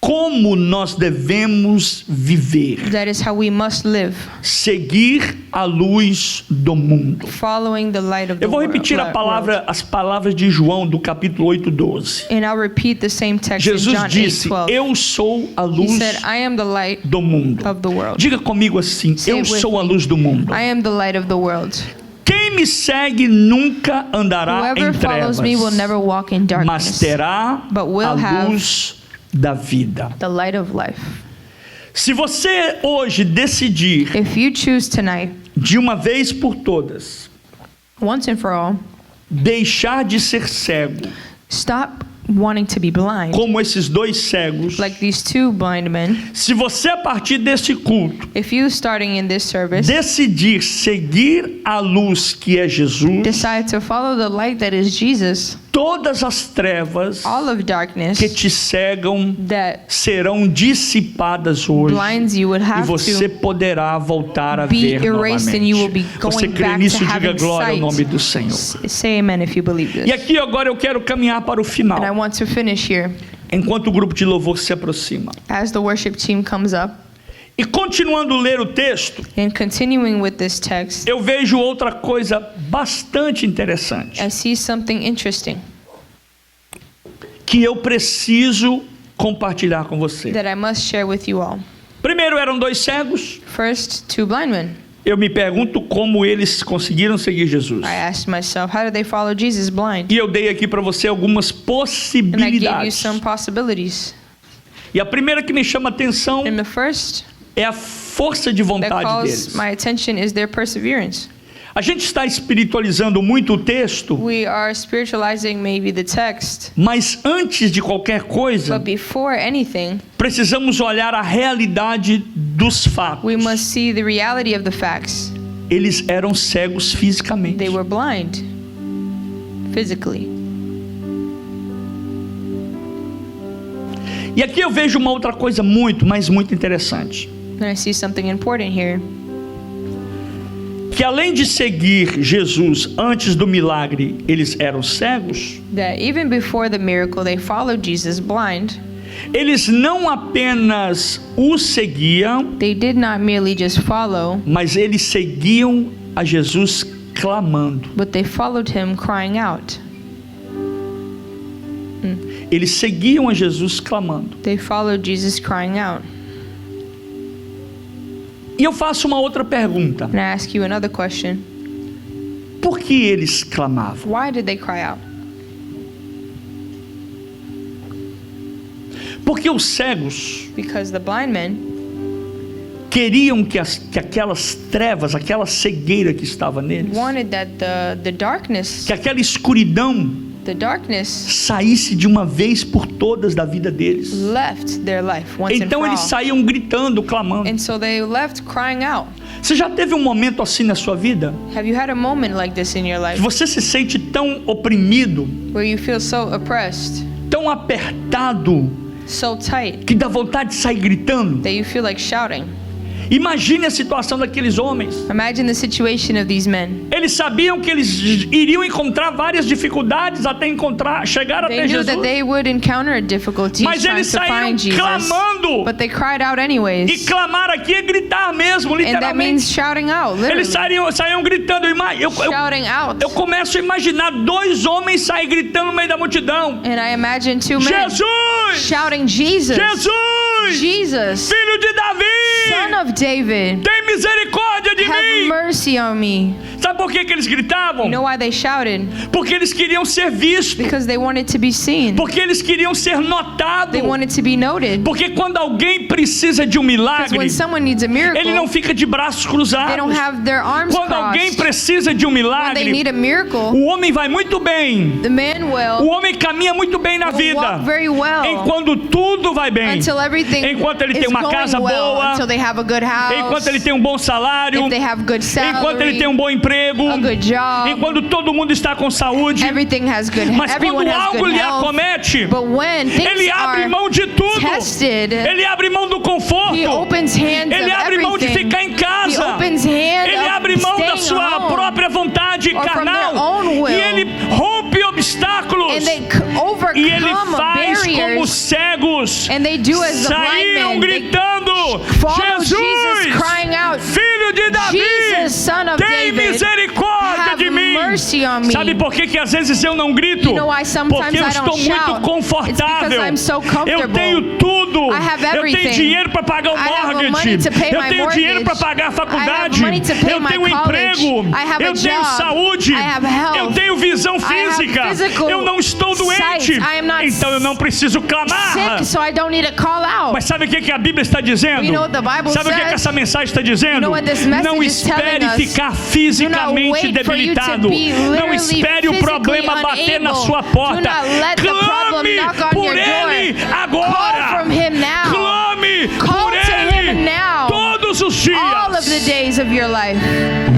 como nós devemos viver. That is how we must live, Seguir a luz do mundo. following the light of the Eu vou repetir world. as palavras de João do capítulo 8:12. And I'll repeat the same text in Jesus John disse, 8:12. eu sou a He luz said, I am the light do mundo. of the world. Diga comigo assim, Say eu it with sou a me. luz do mundo. I am the light of the world. Quem me segue nunca andará Whoever em follows me will trevas, never walk in mas darkness, terá but will a have luz da vida. the light of life. Se você hoje decidir, If you choose tonight, de uma vez por todas, once and for all, deixar de ser cego, stop wanting to be blind, como esses dois cegos, like these two blind men. se você a partir deste culto If you, starting in this service, decidir seguir a luz que é Jesus, decide to follow the light that is Jesus, todas as trevas all of darkness que te cegam that serão dissipadas hoje, blinds you would e have você to poderá voltar a be ver erased, and you will be novamente. Você going crê back nisso? to Diga having glória ao sight. nome do Senhor. Say amen if you believe E this. aqui agora eu quero caminhar para o final, And I want to finish here enquanto o grupo de louvor se aproxima. as the worship team comes up. E continuando a ler o texto, And continuing with this text, eu vejo outra coisa bastante interessante, I see something interesting que eu preciso compartilhar com você. that I must share with you all. Primeiro eram dois cegos. First, two blind men. Eu me pergunto como eles conseguiram seguir Jesus. I asked myself, how did they follow Jesus blind? E eu dei aqui para você algumas And I gave you possibilidades. some possibilities. E a primeira que me chama a atenção And the first é a força de that vontade calls deles. my attention is their perseverance. A gente está espiritualizando muito o texto, We are spiritualizing maybe the text, mas antes de qualquer coisa, but before anything, precisamos olhar a realidade dos fatos. we must see the reality of the facts. Eles eram cegos fisicamente. They were blind physically. E aqui eu vejo uma outra coisa muito, mas muito interessante. And I see something important here. Que além de seguir Jesus antes do milagre, eles eram cegos. That even before the miracle, they followed Jesus blind. Eles não apenas o seguiam, They did not merely just follow, mas eles seguiam a Jesus clamando. but they followed him crying out. Eles seguiam a Jesus clamando. They followed Jesus crying out. E eu faço uma outra pergunta. And I ask you another question. Por que eles clamavam? Why did they cry out? Porque os cegos Because the blind men queriam que aquelas trevas, aquela cegueira que estava neles, wanted that the darkness, que aquela escuridão saísse de uma vez por todas da vida deles. left their life once and Então for eles all. saíam gritando, clamando. And so they left crying out. Você já teve um momento assim na sua vida? Have you had a moment like this in your Que life você se sente tão oprimido, where you feel so oppressed, tão apertado, so tight, que dá vontade de sair gritando? that you feel like shouting? Imagine a situação daqueles homens. Imagine the situation of these men. Eles sabiam que eles iriam encontrar várias dificuldades até chegar They até knew Jesus. that they would encounter difficulties Mas trying eles to saíram find Jesus, clamando. but they cried out E anyways. clamar aqui é gritar mesmo, And that means literalmente. shouting out, literally. Eles saíam gritando. Shouting out. Eu começo a imaginar dois homens saírem gritando no meio da multidão. And I imagine two men Jesus! shouting, Jesus, Jesus! Jesus, Filho de Davi! Son of David, Tem misericórdia de have mim! mercy on me. Sabe por que eles gritavam? You know why they shouted? Porque eles queriam ser vistos. Because they wanted to be seen. Porque eles queriam ser notados. They wanted to be noted. Porque quando alguém precisa de um Because milagre, when someone needs a ele não miracle, fica de braços they cruzados. don't have their arms Quando alguém crossed. precisa de um When they milagre, need a miracle, o homem vai muito bem. the man O will homem caminha muito bem na vida. walk very well Enquanto tudo vai bem. until everything Enquanto ele is tem uma going casa well, boa. until they have a good house, Enquanto ele tem um bom salário. if they have good Enquanto ele salary, tem um bom emprego. a good job, Enquanto todo mundo está com saúde. everything has good, Mas everyone quando has algo good lhe health. acomete, But when things ele abre are mão de tudo. tested, Ele abre mão do conforto. he opens hands Ele of abre mão de everything. ficar em He casa. opens hand Ele of abre mão da staying sua home. própria vontade or from carnal. their own will. E ele rompe obstáculos. And they E ele overcome faz como barriers. cegos. And they do as the blind Saíam men. They gritando: follow Jesus, Jesus, crying out, Filho de Davi, Jesus, Son of tem David, misericórdia have de mim. mercy on me. Sabe por que às vezes eu não grito? You know why sometimes Porque eu I estou don't muito shout? confortável. It's because I'm so Eu comfortable. tenho tudo. I have Eu tenho everything. dinheiro para pagar o I have mortgage. money to pay Eu my tenho dinheiro para mortgage. pagar a I faculdade. have money to pay Eu my tenho um college. emprego. I have a Eu tenho job. saúde. I have health. Eu tenho visão I have física. physical Eu não estou doente. sight. I am not Então eu não preciso clamar. sick, so I don't need to call out. Mas sabe o que a Bíblia está dizendo? You know what the Bible Sabe o que says? essa mensagem está dizendo? You know what this message Não is telling espere us? ficar Do not fisicamente wait for you to debilitado. be Não literally espere o physically problema bater na unable. sua porta. Do not let the problem Clame knock on por your door. ele Call agora. from him now. Clame Call por to ele him now. todos os dias. All of the days of your life.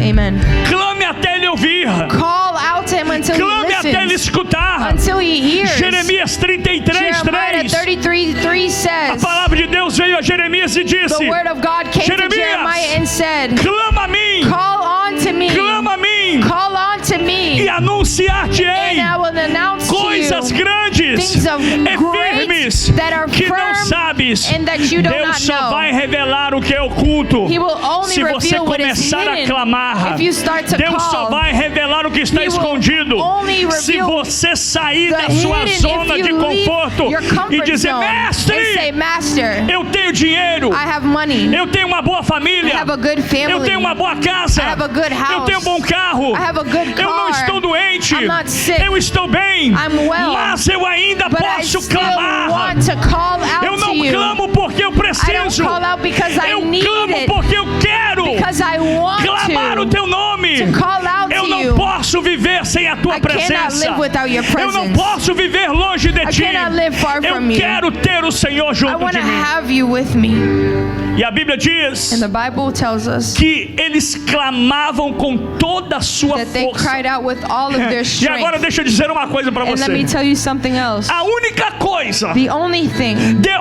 Amen. Clame até ele ouvir. Call out to him until he Clame até ele listens. escutar. Until he hears. Jeremias 33:3. Jeremiah 33:3 A says, palavra de Deus veio a Jeremias e disse: the word of God came to Jeremias, Jeremiah and said, clama a mim, call on to me. clama a mim, Call on to e me. anunciar-te-ei And I will announce to coisas you grandes things of e great firmes that are que não firm sabes. and that you do Deus not só know. vai revelar o que é oculto He will only se você reveal what is começar a hidden clamar. if you start to Deus só call. vai revelar o que está He will escondido only se reveal você sair the da sua hidden zona if de you leave conforto your e comfort dizer: zone and say, Mestre, Master, eu tenho dinheiro, I have money. eu tenho uma boa I família, have a good family. eu tenho uma boa casa, I have a good house. eu tenho um bom carro, I have a good eu não car. estou doente, I'm not sick. eu estou bem, I'm well. mas eu ainda But I posso still clamar. want to call Eu out não to you. clamo porque eu I don't preciso, call out because I eu need clamo it. porque eu quero Because I want clamar o to teu nome. call out Eu to não you. posso viver sem a tua I cannot presença. live without your Eu não presence. posso viver longe de I ti. cannot live far Eu from you. quero ter o Senhor I junto want de to mim. have you with me. E a Bíblia diz And the Bible tells us que eles clamavam com toda a sua that they força. cried out with all of their E agora strength. deixa eu dizer uma coisa para And let me você. tell you something else. A única coisa, The only thing, the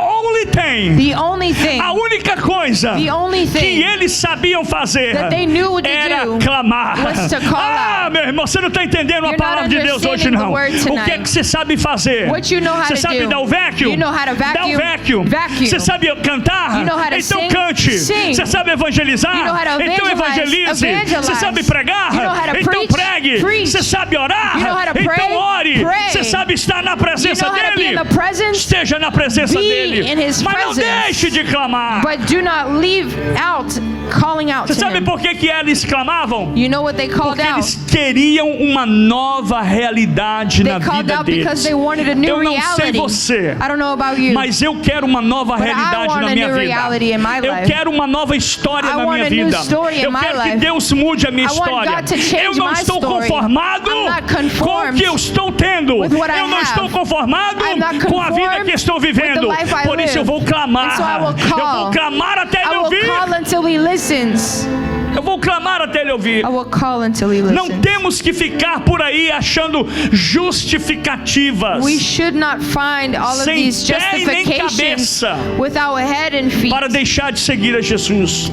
only thing, a única coisa the only que thing eles sabiam fazer that they knew to era do clamar. was to call out. Meu irmão, você não está entendendo a You're palavra not de Deus hoje understanding the não. word O que é tonight. que você sabe fazer? What you know how Você to sabe do. dar o vacuum? You know how to Dá o vacuum. vacuum. Você sabe cantar? You know how to Então sing? cante. Sing. Você sabe evangelizar? You know how to Então evangelize. evangelize. Você sabe pregar? You know how to Então preach? pregue. Preach. Você sabe orar? You know how to pray? Então ore. Pray. Você sabe estar na You presença know how to be dele? in the presence, Esteja na presença Be dele. in his Mas não presence. deixe de clamar. but do not leave out calling out Você to sabe him. por que eles clamavam? You know what they called Porque out? eles queriam uma nova realidade They na called vida out because deles. they wanted a new Eu não sei reality. você, I don't know about you, mas eu quero uma nova but I realidade want na a minha new reality in my vida. Eu life. quero uma nova história I na want minha a new vida. story in Eu my quero que life. Deus mude a minha I want história. God to change Eu não my estou story. conformado I'm not com o conformed que eu estou tendo. with what I Eu não have. estou conformado I'm not com a vida conformed que estou with the vivendo. life I Por isso eu live. vou clamar. And so I will call. Eu vou clamar até ele I will ouvir. call until he listens. Eu vou clamar até ele ouvir. I will call until he Não listens. temos que ficar por aí achando justificativas We should not find all of sem these pé e nem justifications cabeça without head and feet, para deixar de seguir a Jesus.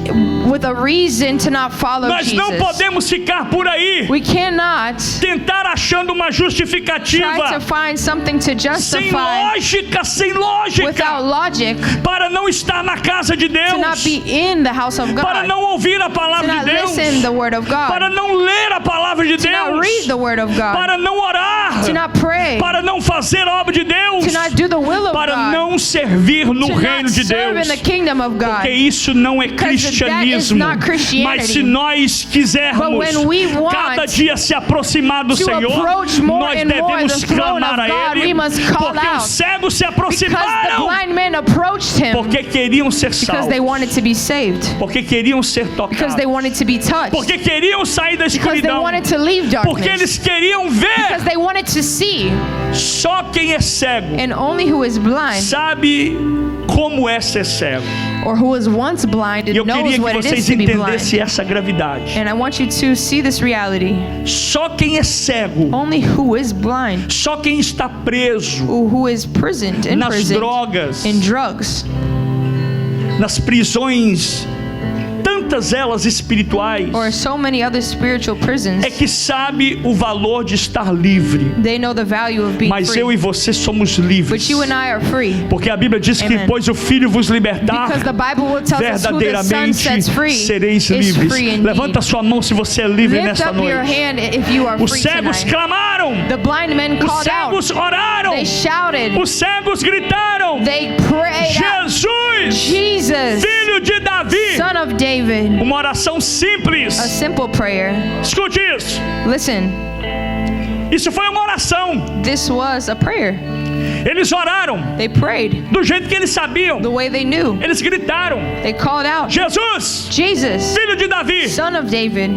with a reason to not follow Nós não Jesus. podemos ficar por aí We cannot tentar achando uma try to justificativa find something to sem justify lógica, sem without lógica, logic, para não estar na casa de to not Deus, be in the house of para God, não ouvir a to palavra de not Deus, listen the word of para God, não ler a palavra de to not read Deus, the word of God, para não orar, to not pray, para não fazer a obra de Deus, to not do the will of para God, não servir no to reino not de serve in Deus. the kingdom of God. Porque isso não é Because that is cristianismo. not Christianity. Mas se nós quisermos But when we want cada dia se aproximar do to Senhor, approach more nós and more devemos the throne clamar of a God, Ele, we must call porque out. os cegos se Because the aproximaram, blind men approached him porque queriam ser because they salvos, wanted to be saved, porque queriam ser because tocados, they wanted to be touched, porque queriam sair da because they escuridão, wanted to leave porque darkness, eles queriam ver. because they wanted to see. Só quem é cego And only who is blind sabe como é ser cego. or who was once blind E eu queria knows que what it is vocês to be entendessem blind. essa gravidade. And I want you to see this reality. Só quem é cego, Only who is blind, só quem está preso who is imprisoned nas drogas, in drugs, nas prisões, tantas elas espirituais, or so many other spiritual prisons, é que sabe o valor de estar livre. they know the value of being Mas eu e free. você somos livres. But you and I are free. Porque a Bíblia diz que Amen. pois o Filho vos libertar, Because the Bible tells us who the Son verdadeiramente sets free sereis is livres. free indeed. Levanta sua mão se você é livre Lift nesta up your noite. hand if you are Os free cegos tonight. clamaram, The blind men os called out. cegos oraram, They shouted. os cegos gritaram: They prayed out. Jesus, Jesus, Filho de Davi. Son of David. Uma oração A simples. simple prayer. Escute isso. Listen, Isso foi uma oração. this was a prayer. Eles oraram They prayed do jeito que eles sabiam. the way they knew. Eles gritaram: They called out, Jesus, Jesus, Filho de Davi. Son of David.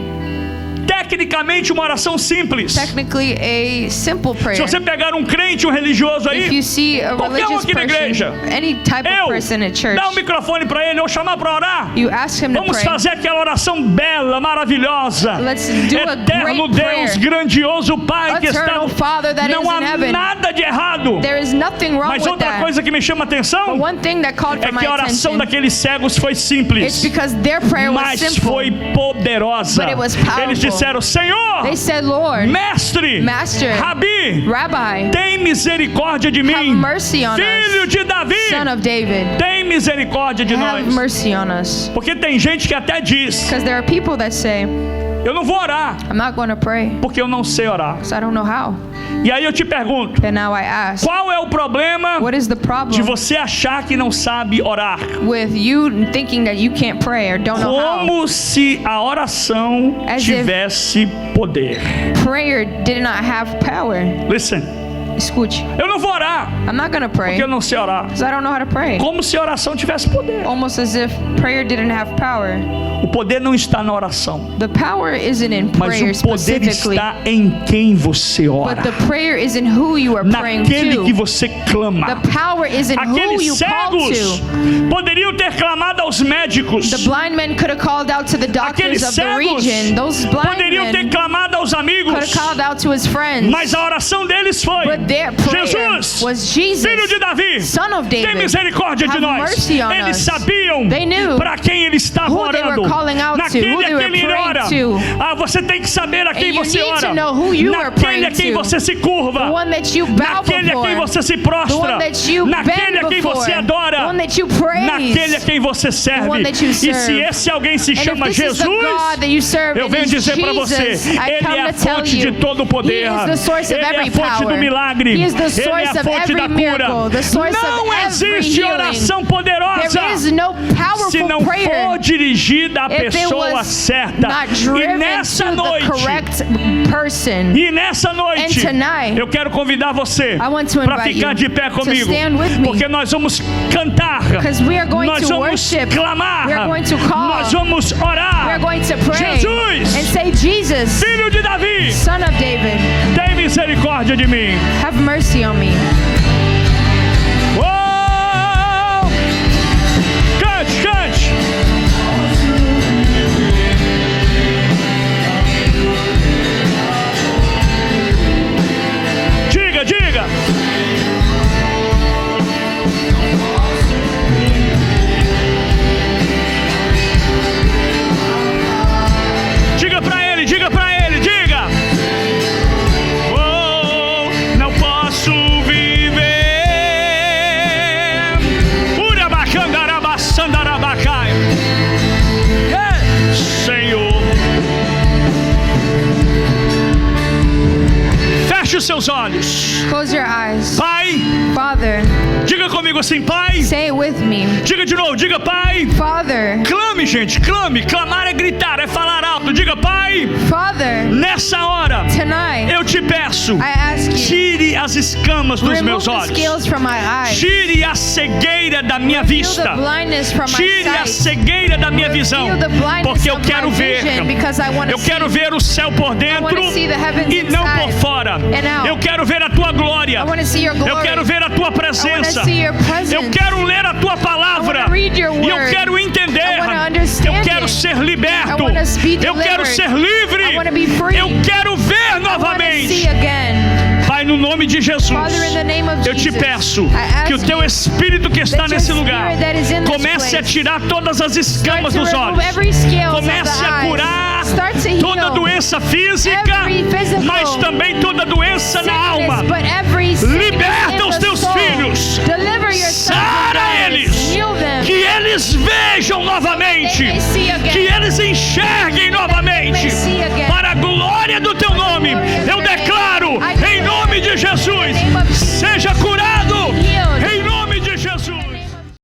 Tecnicamente uma oração simples. Technically a simple Se prayer. você pegar um crente, um religioso If aí, you see a qualquer um religious aqui na igreja, person, any type of person at church, dá um microfone para ele ou chamar para orar. you ask him to Vamos pray. fazer aquela oração bela, maravilhosa. Let's do a Eterno great Deus, prayer. grandioso Pai que está Eternal Father that não is in há heaven. nada de errado. There is nothing wrong Mas with outra that. coisa que me chama a But atenção one thing that called é for my que a oração attention, daqueles cegos foi it's simples, because their prayer was mas simple. foi poderosa. But it was powerful. Eles disseram: Senhor, They said, Lord, Mestre, Master, Rabi, Rabbi, tem misericórdia de have mim. mercy on Filho us. de Davi, Son of David, tem misericórdia de have nós. mercy on us. Porque tem gente que até diz: Because there are people that say, eu não vou orar, I'm not going to pray porque eu não sei orar. because I don't know how. E aí eu te pergunto, And now I ask, qual é o problema what is the de problem você achar que não sabe orar? with you thinking that you can't pray or don't know how? Como se a oração As if- tivesse poder. Prayer did not have power. Listen, Escute. Eu não vou orar, I'm not going to pray porque eu não sei orar. because I don't know how to pray. Como se a oração tivesse poder. Almost as if prayer didn't have power. O poder não está na oração, The power isn't in mas prayer o poder specifically, está em quem você but ora, the prayer is in who you are praying naquele que to. você clama. The power is in who Aqueles you call cegos to. poderiam ter clamado aos médicos. The blind men could have called out to the doctors Aqueles of the cegos region. Those blind poderiam ter men clamado aos could amigos. have called out to his friends. Mas a oração deles foi: But their prayer Jesus, was Jesus, filho de Davi, son of tem David, misericórdia de have nós. mercy on Eles us. sabiam They knew para quem eles estavam who they were orando. calling out to, Naquele who they a were quem ele praying ora. to. Você tem que saber a quem And you você need ora. to know who you are Naquele a praying quem to. você se curva. The one that you bow Naquele a quem before. você se The prostra. one that you Naquele a bend quem before. você adora. The one that you praise. Naquele a quem você serve. one that you E se serve. esse alguém se And chama if this is the Jesus, God that you serve, eu and venho is dizer para você, Jesus, I Ele come é a to tell fonte de you, todo o poder. He is the source of Ele é every a fonte power. do milagre. He is the Ele source é a of fonte da every cura. miracle, the source Não of every existe healing. oração poderosa There is no se powerful não prayer for dirigida à if it pessoa was certa. not E driven nessa to the noite, correct person. e nessa noite, And tonight, eu quero convidar você I want to para invite ficar you de pé to comigo, stand with me. porque nós vamos cantar, Because we are going nós to vamos worship, clamar, we are going to call, nós vamos we orar. are going to pray Jesus, and say, Jesus, Filho de Davi, Son of David, tem misericórdia de mim. have mercy on me. Oh! Cante, cante. Diga, diga. Diga pra ele, diga pra ele, diga. Oh, não posso viver. Urabacandarabassandarabacai. Senhor. Feche os seus olhos. Close your eyes. Pai, Father, diga comigo assim, Pai. say it with me. Diga de novo, diga Pai. Father, Clame, gente, clame. Clamar é gritar, é falar alto. Diga Pai, Father, nessa hora tonight eu te peço, I ask you, tire as escamas dos remove meus the olhos. scales from my eyes. Tire a cegueira da minha Remove vista. the blindness from my Tire a sight. cegueira da minha visão. Remove the blindness Porque eu of quero my ver. vision, because I want Eu to quero see. ver o céu por dentro wanna see the heavens e não por inside fora. and out. Eu quero ver a tua glória. I want to see your glory. Eu quero ver a tua I want presença. to see your presence. Eu quero ler a tua palavra. I wanna read your E eu word. quero entender. I wanna understand Eu quero it. ser liberto. I wanna be Eu quero delivered. ser livre. I wanna be free. Eu quero ver I want to novamente. see again. Pai, no nome de Jesus, Father, in the name of eu te Jesus, peço I ask que o teu Espírito que está that your nesse lugar Spirit that is in this comece a place tirar todas as escamas start to dos remove olhos. every scales of Comece the a eyes. curar Start to heal toda doença física, every physical mas também toda doença na sickness, alma. but every sickness Liberta in os the teus soul. filhos. Deliver your sons and Sara daughters. eles. Heal them. Que eles vejam novamente. They may see again. Que eles enxerguem They may